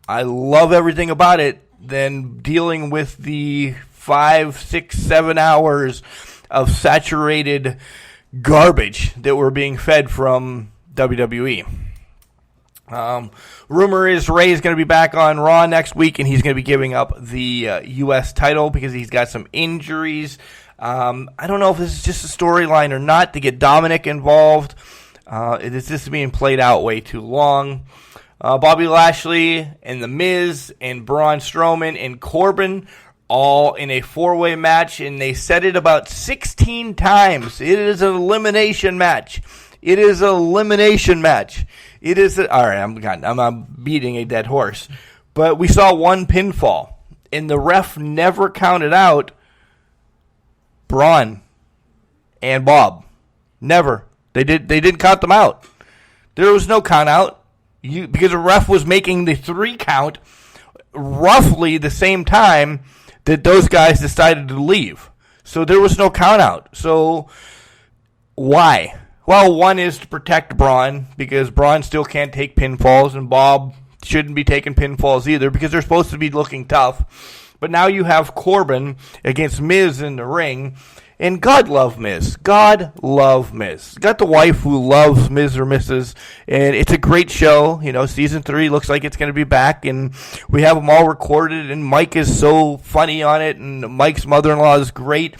I love everything about it than dealing with the 5, 6, 7 hours of saturated garbage that we're being fed from WWE. Rumor is Ray is going to be back on Raw next week, and he's going to be giving up the U.S. title because he's got some injuries. I don't know if this is just a storyline or not to get Dominic involved. It's just being played out way too long. Bobby Lashley and The Miz and Braun Strowman and Corbin all in a four-way match, and they said it about 16 times. It is an elimination match. It is an elimination match. It is all right. I'm beating a dead horse, but we saw one pinfall, and the ref never counted out Braun and Bob. Never. They didn't count them out. There was no count out. Because the ref was making the 3 count roughly the same time that those guys decided to leave. So there was no count out. So why? Well, one is to protect Braun, because Braun still can't take pinfalls, and Bob shouldn't be taking pinfalls either because they're supposed to be looking tough. But now you have Corbin against Miz in the ring. And God love Miz. God love Miz. Got the wife who loves Miz or Mrs. And it's a great show. You know, season 3 looks like it's going to be back. And we have them all recorded. And Mike is so funny on it. And Mike's mother-in-law is great.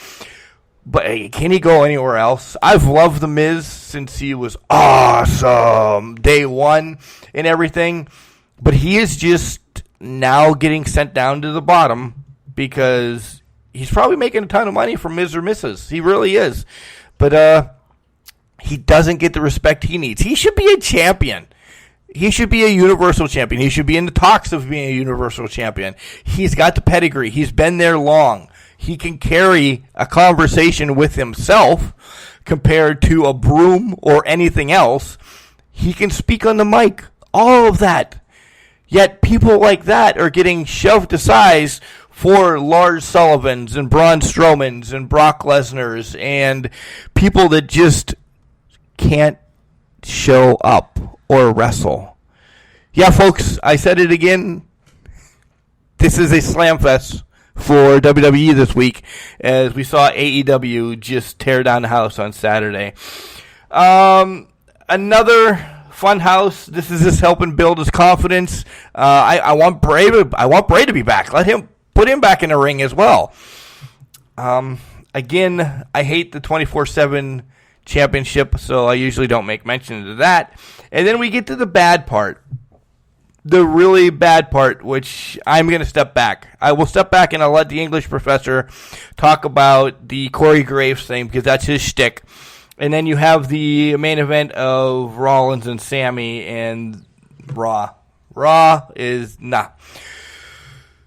But hey, can he go anywhere else? I've loved the Miz since he was awesome. Day one and everything. But he is just now getting sent down to the bottom because he's probably making a ton of money from Miz or Mrs. He really is. But he doesn't get the respect he needs. He should be a champion. He should be a Universal Champion. He should be in the talks of being a Universal Champion. He's got the pedigree. He's been there long. He can carry a conversation with himself compared to a broom or anything else. He can speak on the mic. All of that. Yet people like that are getting shoved aside for Lars Sullivans and Braun Strowmans and Brock Lesnar's and people that just can't show up or wrestle. Yeah, folks, I said it again. This is a slam fest for WWE this week as we saw AEW just tear down the house on Saturday. Another fun house. This is just helping build his confidence. I want Bray to be back. Put him back in the ring as well. Again, I hate the 24/7 championship, so I usually don't make mention of that. And then we get to the bad part. The really bad part, which I'm going to step back. I will step back and I'll let the English professor talk about the Corey Graves thing because that's his shtick. And then you have the main event of Rollins and Sammy and Raw. Raw is nah.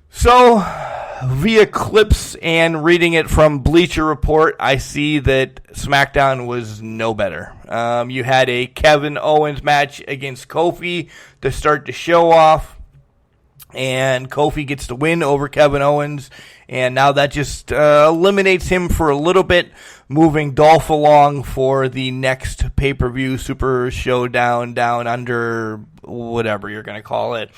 So, via clips and reading it from Bleacher Report, I see that SmackDown was no better. You had a Kevin Owens match against Kofi to start the show off, and Kofi gets the win over Kevin Owens, and now that just eliminates him for a little bit, moving Dolph along for the next pay-per-view Super Showdown Down Under, whatever you're going to call it.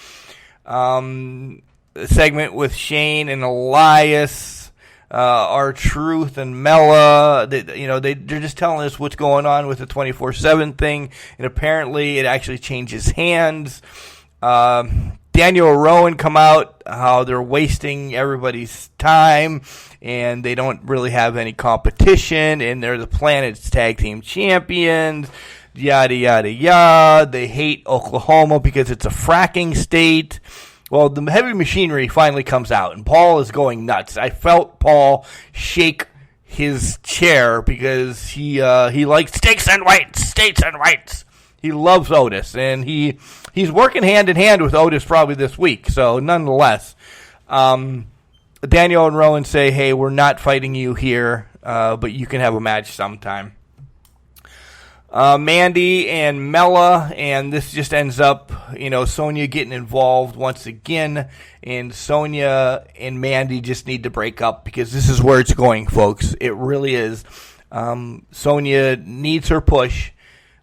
Segment with Shane and Elias, R-Truth and Mella. They're just telling us what's going on with the 24/7 thing, and apparently it actually changes hands. Daniel and Rowan come out, how they're wasting everybody's time, and they don't really have any competition, and they're the Planet's tag team champions, yada, yada, yada. They hate Oklahoma because it's a fracking state. Well, the heavy machinery finally comes out, and Paul is going nuts. I felt Paul shake his chair because he likes steaks and whites. He loves Otis, and he's working hand in hand with Otis probably this week. So, nonetheless, Daniel and Rowan say, hey, we're not fighting you here, but you can have a match sometime. Mandy and Mella, and this just ends up, Sonya getting involved once again, and Sonya and Mandy just need to break up because this is where it's going, folks. It really is. Sonya needs her push.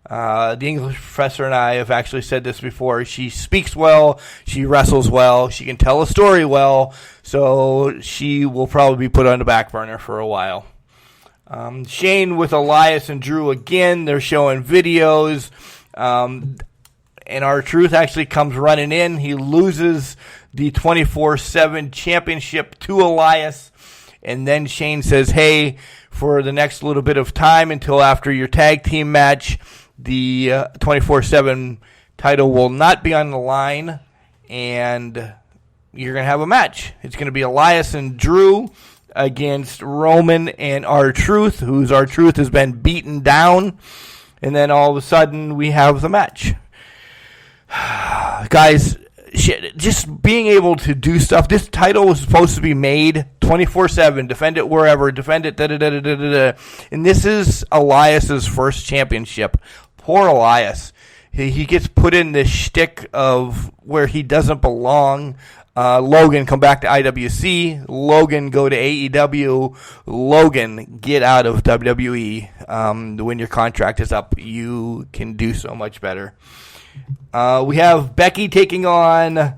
The English professor and I have actually said this before. She speaks well, she wrestles well, she can tell a story well, so she will probably be put on the back burner for a while. Shane with Elias and Drew again. They're showing videos. And R-Truth actually comes running in. He loses the 24/7 championship to Elias. And then Shane says, hey, for the next little bit of time until after your tag team match, the 24/7 title will not be on the line. And you're going to have a match. It's going to be Elias and Drew against Roman and R-Truth, whose R-Truth has been beaten down. And then all of a sudden, we have the match. Guys, just being able to do stuff. This title was supposed to be made 24/7. Defend it wherever. Defend it. Da-da-da-da-da-da. And this is Elias's first championship. Poor Elias. He gets put in this shtick of where he doesn't belong. Logan, come back to IWC. Logan, go to AEW. Logan, get out of WWE. When your contract is up, you can do so much better. We have Becky taking on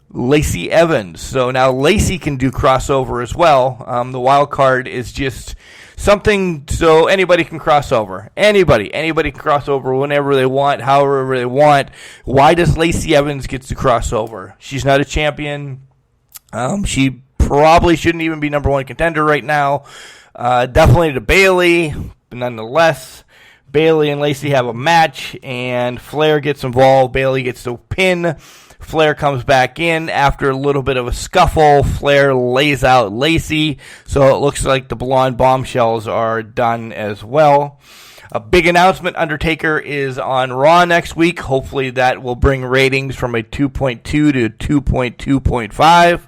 Lacey Evans. So now Lacey can do crossover as well. The wild card is just something so anybody can cross over. Anybody can cross over whenever they want, however they want. Why does Lacey Evans get to cross over? She's not a champion. She probably shouldn't even be number one contender right now. Definitely to Bayley, but nonetheless, Bayley and Lacey have a match, and Flair gets involved. Bayley gets the pin. Flair comes back in after a little bit of a scuffle. Flair lays out Lacey, so it looks like the blonde bombshells are done as well. A big announcement, Undertaker is on Raw next week. Hopefully that will bring ratings from a 2.2 to 2.2.5.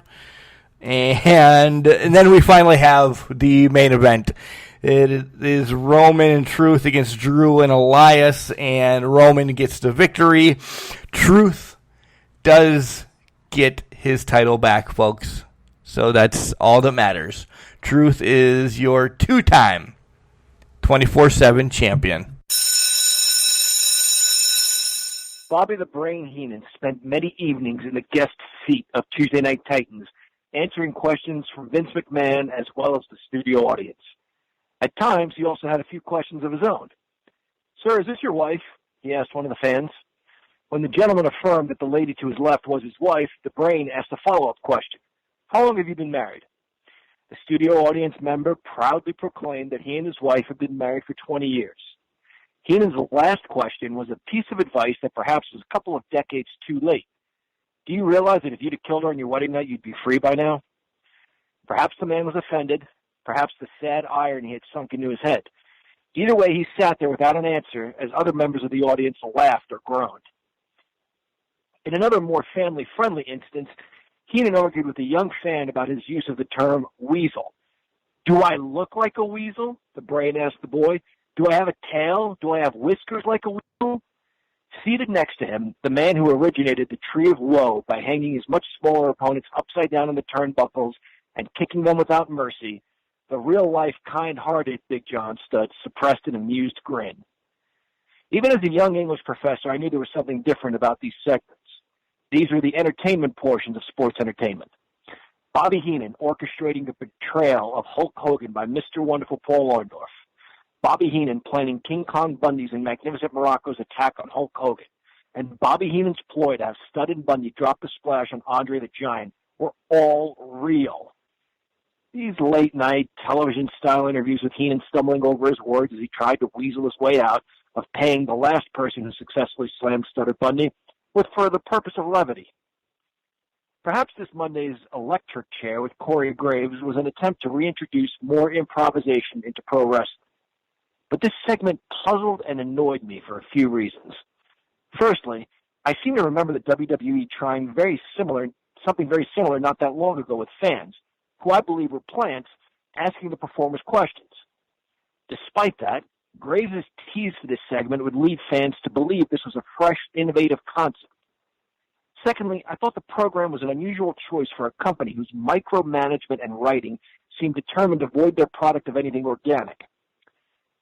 And then we finally have the main event. It is Roman and Truth against Drew and Elias, and Roman gets the victory. Truth does get his title back, folks. So that's all that matters. Truth is your two-time 24/7 champion. Bobby the Brain Heenan spent many evenings in the guest seat of Tuesday Night Titans, answering questions from Vince McMahon as well as the studio audience. At times, he also had a few questions of his own. "Sir, is this your wife?" he asked one of the fans. When the gentleman affirmed that the lady to his left was his wife, the Brain asked a follow-up question. "How long have you been married?" The studio audience member proudly proclaimed that he and his wife had been married for 20 years. Heenan's last question was a piece of advice that perhaps was a couple of decades too late. "Do you realize that if you'd have killed her on your wedding night, you'd be free by now?" Perhaps the man was offended. Perhaps the sad irony had sunk into his head. Either way, he sat there without an answer as other members of the audience laughed or groaned. In another more family-friendly instance, Heenan argued with a young fan about his use of the term weasel. "Do I look like a weasel?" the Brain asked the boy. "Do I have a tail? Do I have whiskers like a weasel?" Seated next to him, the man who originated the Tree of Woe by hanging his much smaller opponents upside down on the turnbuckles and kicking them without mercy, the real-life, kind-hearted Big John Studd suppressed an amused grin. Even as a young English professor, I knew there was something different about these segments. These are the entertainment portions of sports entertainment. Bobby Heenan orchestrating the betrayal of Hulk Hogan by Mr. Wonderful Paul Orndorff. Bobby Heenan planning King Kong Bundy's and Magnificent Morocco's attack on Hulk Hogan. And Bobby Heenan's ploy to have Studd and Bundy drop the splash on Andre the Giant were all real. These late-night television-style interviews with Heenan stumbling over his words as he tried to weasel his way out of paying the last person who successfully slammed Studd or Bundy was for the purpose of levity. Perhaps this Monday's electric chair with Corey Graves was an attempt to reintroduce more improvisation into pro wrestling. But this segment puzzled and annoyed me for a few reasons. Firstly, I seem to remember the WWE trying something very similar not that long ago with fans, who I believe were plants, asking the performers questions. Despite that, Graves' tease for this segment would lead fans to believe this was a fresh, innovative concept. Secondly, I thought the program was an unusual choice for a company whose micromanagement and writing seemed determined to void their product of anything organic.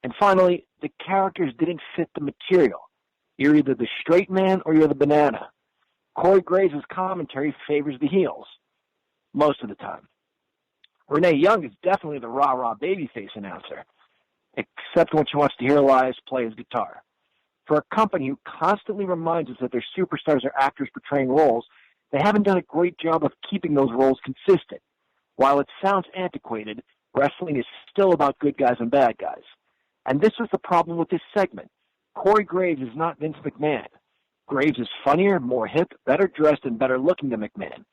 And finally, the characters didn't fit the material. You're either the straight man or you're the banana. Corey Graves' commentary favors the heels, most of the time. Renee Young is definitely the rah-rah babyface announcer, except when she wants to hear Elias play his guitar. For a company who constantly reminds us that their superstars are actors portraying roles, they haven't done a great job of keeping those roles consistent. While it sounds antiquated, wrestling is still about good guys and bad guys. And this was the problem with this segment. Corey Graves is not Vince McMahon. Graves is funnier, more hip, better dressed, and better looking than McMahon.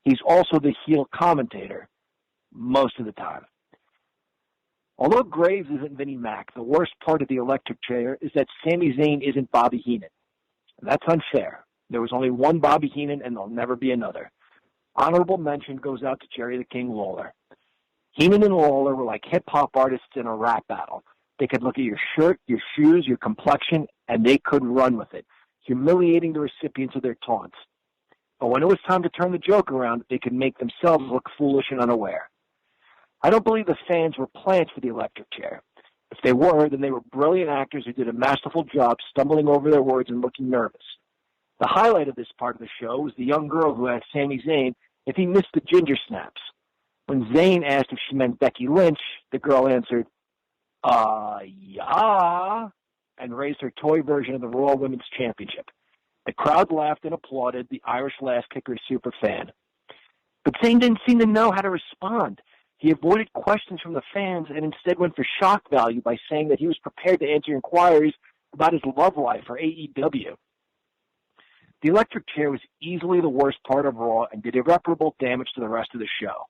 He's also the heel commentator most of the time. Although Graves isn't Vinnie Mac, the worst part of the electric chair is that Sami Zayn isn't Bobby Heenan. That's unfair. There was only one Bobby Heenan, and there'll never be another. Honorable mention goes out to Jerry the King Lawler. Heenan and Lawler were like hip-hop artists in a rap battle. They could look at your shirt, your shoes, your complexion, and they could run with it, humiliating the recipients of their taunts. But when it was time to turn the joke around, they could make themselves look foolish and unaware. I don't believe the fans were plants for the electric chair. If they were, then they were brilliant actors who did a masterful job stumbling over their words and looking nervous. The highlight of this part of the show was the young girl who asked Sami Zayn if he missed the ginger snaps. When Zayn asked if she meant Becky Lynch, the girl answered, yeah, and raised her toy version of the Raw Women's Championship. The crowd laughed and applauded the Irish Lass Kicker super fan. But Zayn didn't seem to know how to respond. He avoided questions from the fans and instead went for shock value by saying that he was prepared to answer inquiries about his love life or AEW. The electric chair was easily the worst part of Raw and did irreparable damage to the rest of the show.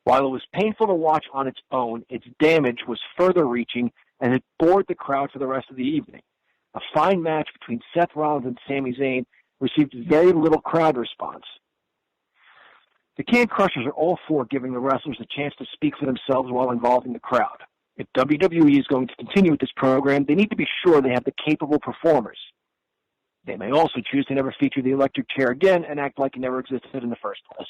While it was painful to watch on its own, its damage was further-reaching and it bored the crowd for the rest of the evening. A fine match between Seth Rollins and Sami Zayn received very little crowd response. The Can Crushers are all for giving the wrestlers a chance to speak for themselves while involving the crowd. If WWE is going to continue with this program, they need to be sure they have the capable performers. They may also choose to never feature the electric chair again and act like it never existed in the first place.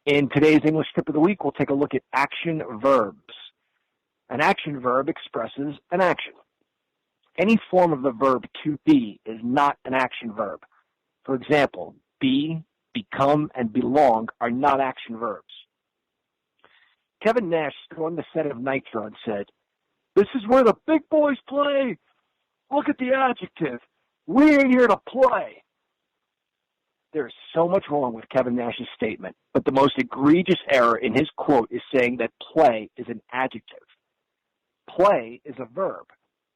In today's English Tip of the Week, we'll take a look at action verbs. An action verb expresses an action. Any form of the verb to be is not an action verb. For example, be, become, and belong are not action verbs. Kevin Nash stormed the set of Nitro and said, "This is where the big boys play. Look at the adjective. We ain't here to play." There is so much wrong with Kevin Nash's statement, but the most egregious error in his quote is saying that play is an adjective. Play is a verb,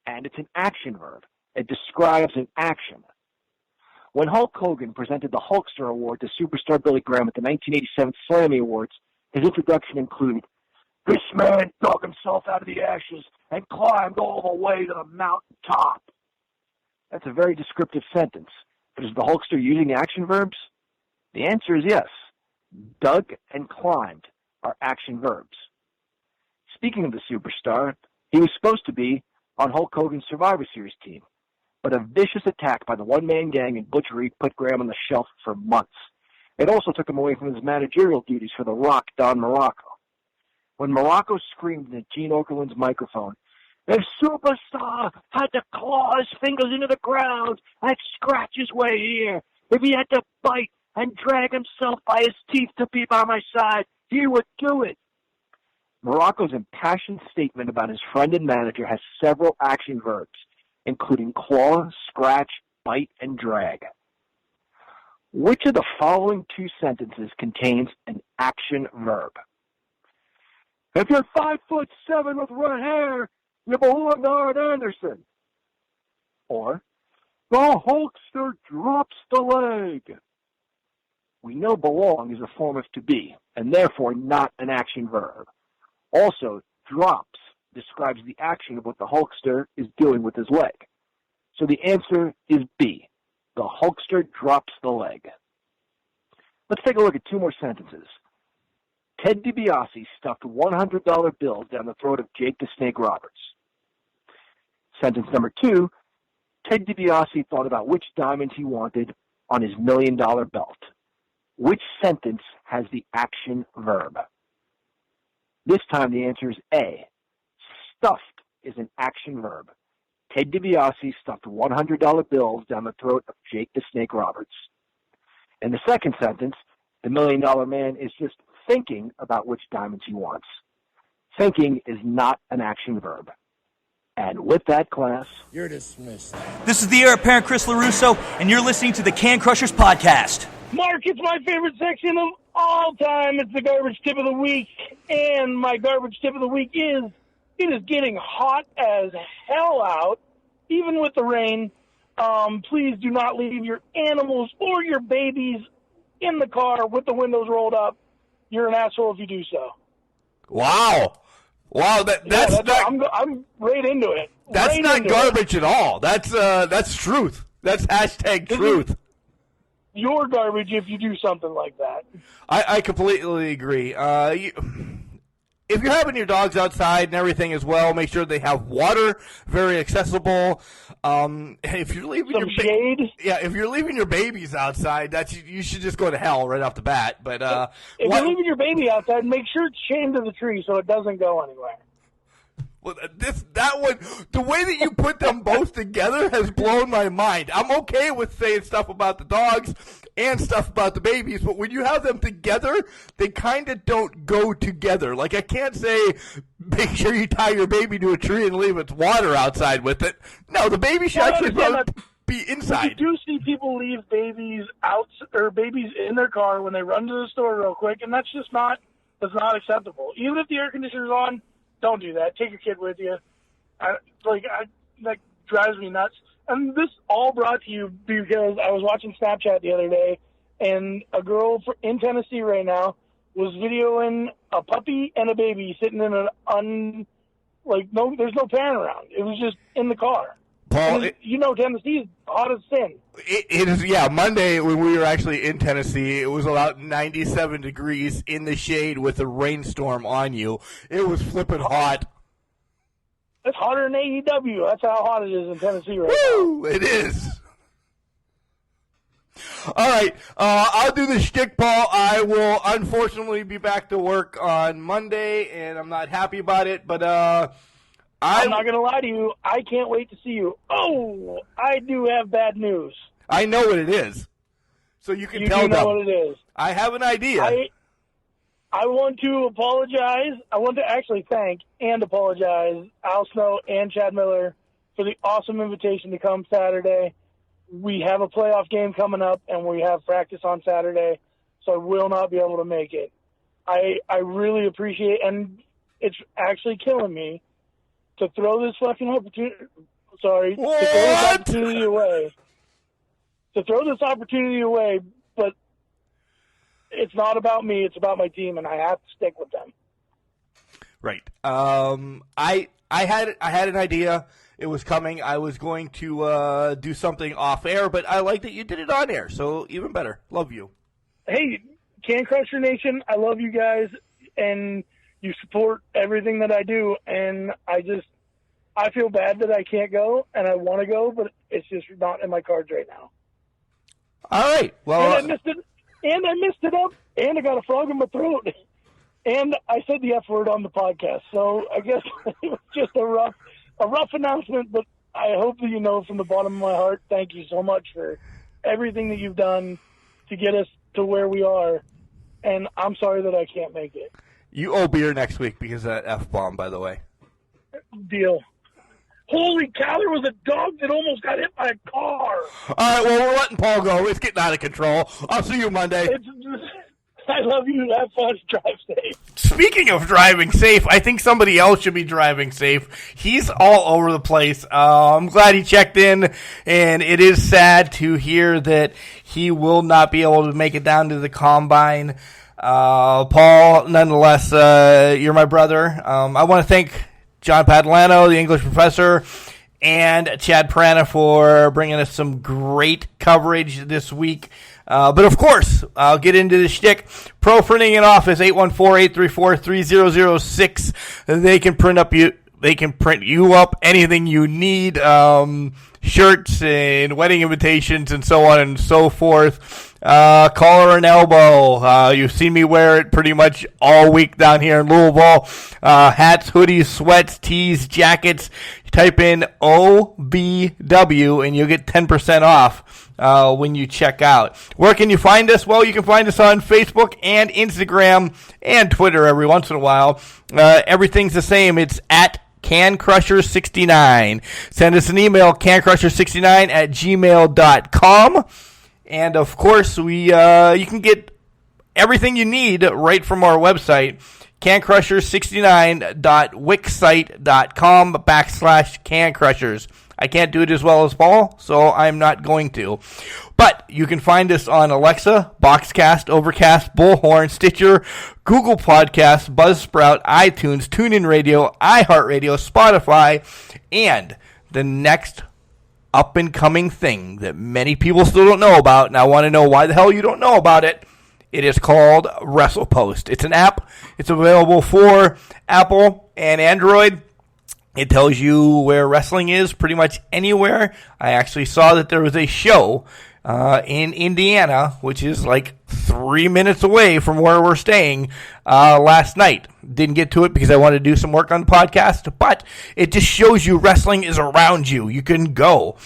and it's an action verb. It describes an action. When Hulk Hogan presented the Hulkster Award to superstar Billy Graham at the 1987 Slammy Awards, his introduction included, "This man dug himself out of the ashes and climbed all the way to the mountain top." That's a very descriptive sentence. But is the Hulkster using action verbs? The answer is yes. Dug and climbed are action verbs. Speaking of the superstar, he was supposed to be on Hulk Hogan's Survivor Series team, but a vicious attack by the one-man gang in Butch Reed put Graham on the shelf for months. It also took him away from his managerial duties for The Rock, Don Morocco. When Morocco screamed into Gene Okerlund's microphone, "If Superstar had to claw his fingers into the ground and scratch his way here, if he had to bite and drag himself by his teeth to be by my side, he would do it." Morocco's impassioned statement about his friend and manager has several action verbs, including claw, scratch, bite, and drag. Which of the following two sentences contains an action verb? "If you're 5'7" with red hair, you belong to Art Anderson." Or, "The Hulkster drops the leg." We know belong is a form of to be, and therefore not an action verb. Also, drops describes the action of what the Hulkster is doing with his leg. So the answer is B. The Hulkster drops the leg. Let's take a look at two more sentences. Ted DiBiase stuffed $100 bills down the throat of Jake the Snake Roberts. Sentence number 2, Ted DiBiase thought about which diamonds he wanted on his $1 million belt. Which sentence has the action verb? This time the answer is A. Stuffed is an action verb. Ted DiBiase stuffed $100 bills down the throat of Jake the Snake Roberts. In the second sentence, the $1 Million Man is just thinking about which diamonds he wants. Thinking is not an action verb. And with that, class, you're dismissed. This is the heir apparent Chris LaRusso, and you're listening to the Can Crushers Podcast. Mark, it's my favorite section of all time. It's the garbage tip of the week. And my garbage tip of the week is, it is getting hot as hell out, even with the rain. Please do not leave your animals or your babies in the car with the windows rolled up. You're an asshole if you do so. Wow, that's not. I'm right into it. That's right not garbage at all. That's truth. That's hashtag truth. You're garbage if you do something like that. I completely agree. If you're having your dogs outside and everything as well, make sure they have water, very accessible. If you're leaving shade. If you're leaving your babies outside, you should just go to hell right off the bat. But if you're leaving your baby outside, make sure it's chained to the tree so it doesn't go anywhere. Well, that one, the way that you put them both together has blown my mind. I'm okay with saying stuff about the dogs and stuff about the babies, but when you have them together, they kind of don't go together. Like, I can't say, make sure you tie your baby to a tree and leave its water outside with it. No, the baby should actually be inside. You do see people leave babies out or babies in their car when they run to the store real quick, and that's not acceptable. Even if the air conditioner's on, don't do that. Take your kid with you. That drives me nuts. And this all brought to you because I was watching Snapchat the other day, and a girl in Tennessee right now was videoing a puppy and a baby sitting in there's no pan around. It was just in the car. Paul, Tennessee is hot as sin. It is, yeah. Monday, when we were actually in Tennessee, it was about 97 degrees in the shade with a rainstorm on you. It was flipping hot. It's hotter than AEW. That's how hot it is in Tennessee right now. It is. All right, I'll do the shtick, Paul. I will unfortunately be back to work on Monday, and I'm not happy about it, but I'm not going to lie to you. I can't wait to see you. Oh, I do have bad news. I know what it is. So you can tell them. You know what it is. I have an idea. I want to apologize. I want to actually thank and apologize Al Snow and Chad Miller for the awesome invitation to come Saturday. We have a playoff game coming up, and we have practice on Saturday, so I will not be able to make it. I really appreciate, and it's actually killing me to throw this fucking opportunity. Sorry, to throw this opportunity away. To throw this opportunity away, but it's not about me. It's about my team, and I have to stick with them. Right. I had an idea. It was coming. I was going to do something off air, but I like that you did it on air. So even better. Love you. Hey, Can Crusher Nation, I love you guys, and you support everything that I do, and I feel bad that I can't go, and I want to go, but it's just not in my cards right now. All right. Well, and I messed it up, and I got a frog in my throat, and I said the F word on the podcast. So I guess it was just a rough announcement, but I hope that you know from the bottom of my heart, thank you so much for everything that you've done to get us to where we are, and I'm sorry that I can't make it. You owe beer next week because of that F-bomb, by the way. Deal. Holy cow, there was a dog that almost got hit by a car. All right, well, we're letting Paul go. It's getting out of control. I'll see you Monday. I love you. Have fun. Drive safe. Speaking of driving safe, I think somebody else should be driving safe. He's all over the place. I'm glad he checked in, and it is sad to hear that he will not be able to make it down to the combine. Paul, nonetheless, you're my brother. I want to thank John Padalano, the English professor, and Chad Prana for bringing us some great coverage this week. But of course, I'll get into the shtick. Pro Printing in Office, 814-834-3006. They can print you up anything you need, shirts and wedding invitations and so on and so forth. collar and elbow. You've seen me wear it pretty much all week down here in Louisville. Hats, hoodies, sweats, tees, jackets. You type in OBW and you'll get 10% off when you check out. Where can you find us? Well, you can find us on Facebook and Instagram and Twitter every once in a while. Everything's the same. It's at CanCrusher69. Send us an email, cancrusher69@gmail.com. And, of course, you can get everything you need right from our website, cancrusher69.wixsite.com/cancrushers. I can't do it as well as Paul, so I'm not going to. But you can find us on Alexa, Boxcast, Overcast, Bullhorn, Stitcher, Google Podcasts, Buzzsprout, iTunes, TuneIn Radio, iHeartRadio, Spotify, and the next up-and-coming thing that many people still don't know about, and I want to know why the hell you don't know about it. It is called WrestlePost. It's an app. It's available for Apple and Android. It tells you where wrestling is pretty much anywhere. I actually saw that there was a show in Indiana, which is like 3 minutes away from where we're staying, last night. Didn't get to it because I wanted to do some work on the podcast, but it just shows you wrestling is around you. You can go.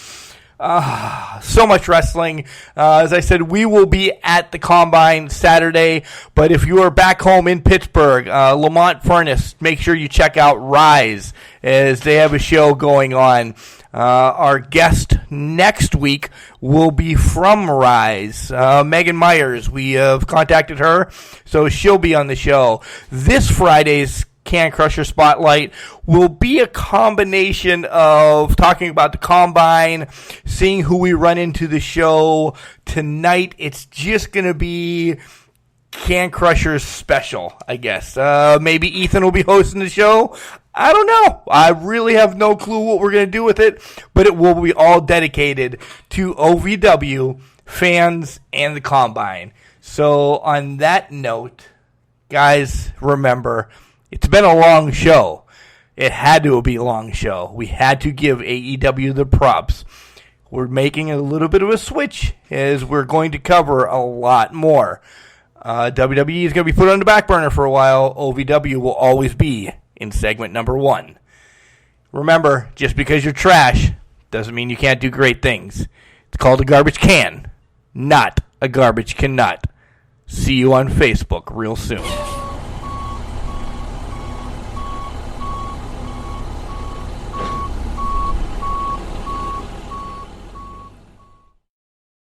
So much wrestling. As I said, we will be at the Combine Saturday, but if you are back home in Pittsburgh, Lamont Furnace, make sure you check out Rise as they have a show going on. Our guest next week will be from Rise, Megan Myers. We have contacted her, so she'll be on the show. This Friday's Can Crusher Spotlight will be a combination of talking about the Combine, seeing who we run into the show. Tonight, it's just going to be Can Crusher's special, I guess. Maybe Ethan will be hosting the show. I don't know. I really have no clue what we're going to do with it, but it will be all dedicated to OVW, fans, and the Combine. So on that note, guys, remember, it's been a long show. It had to be a long show. We had to give AEW the props. We're making a little bit of a switch as we're going to cover a lot more. WWE is going to be put on the back burner for a while. OVW will always be in segment number 1. Remember, just because you're trash doesn't mean you can't do great things. It's called a garbage can, not a garbage cannot. See you on Facebook real soon.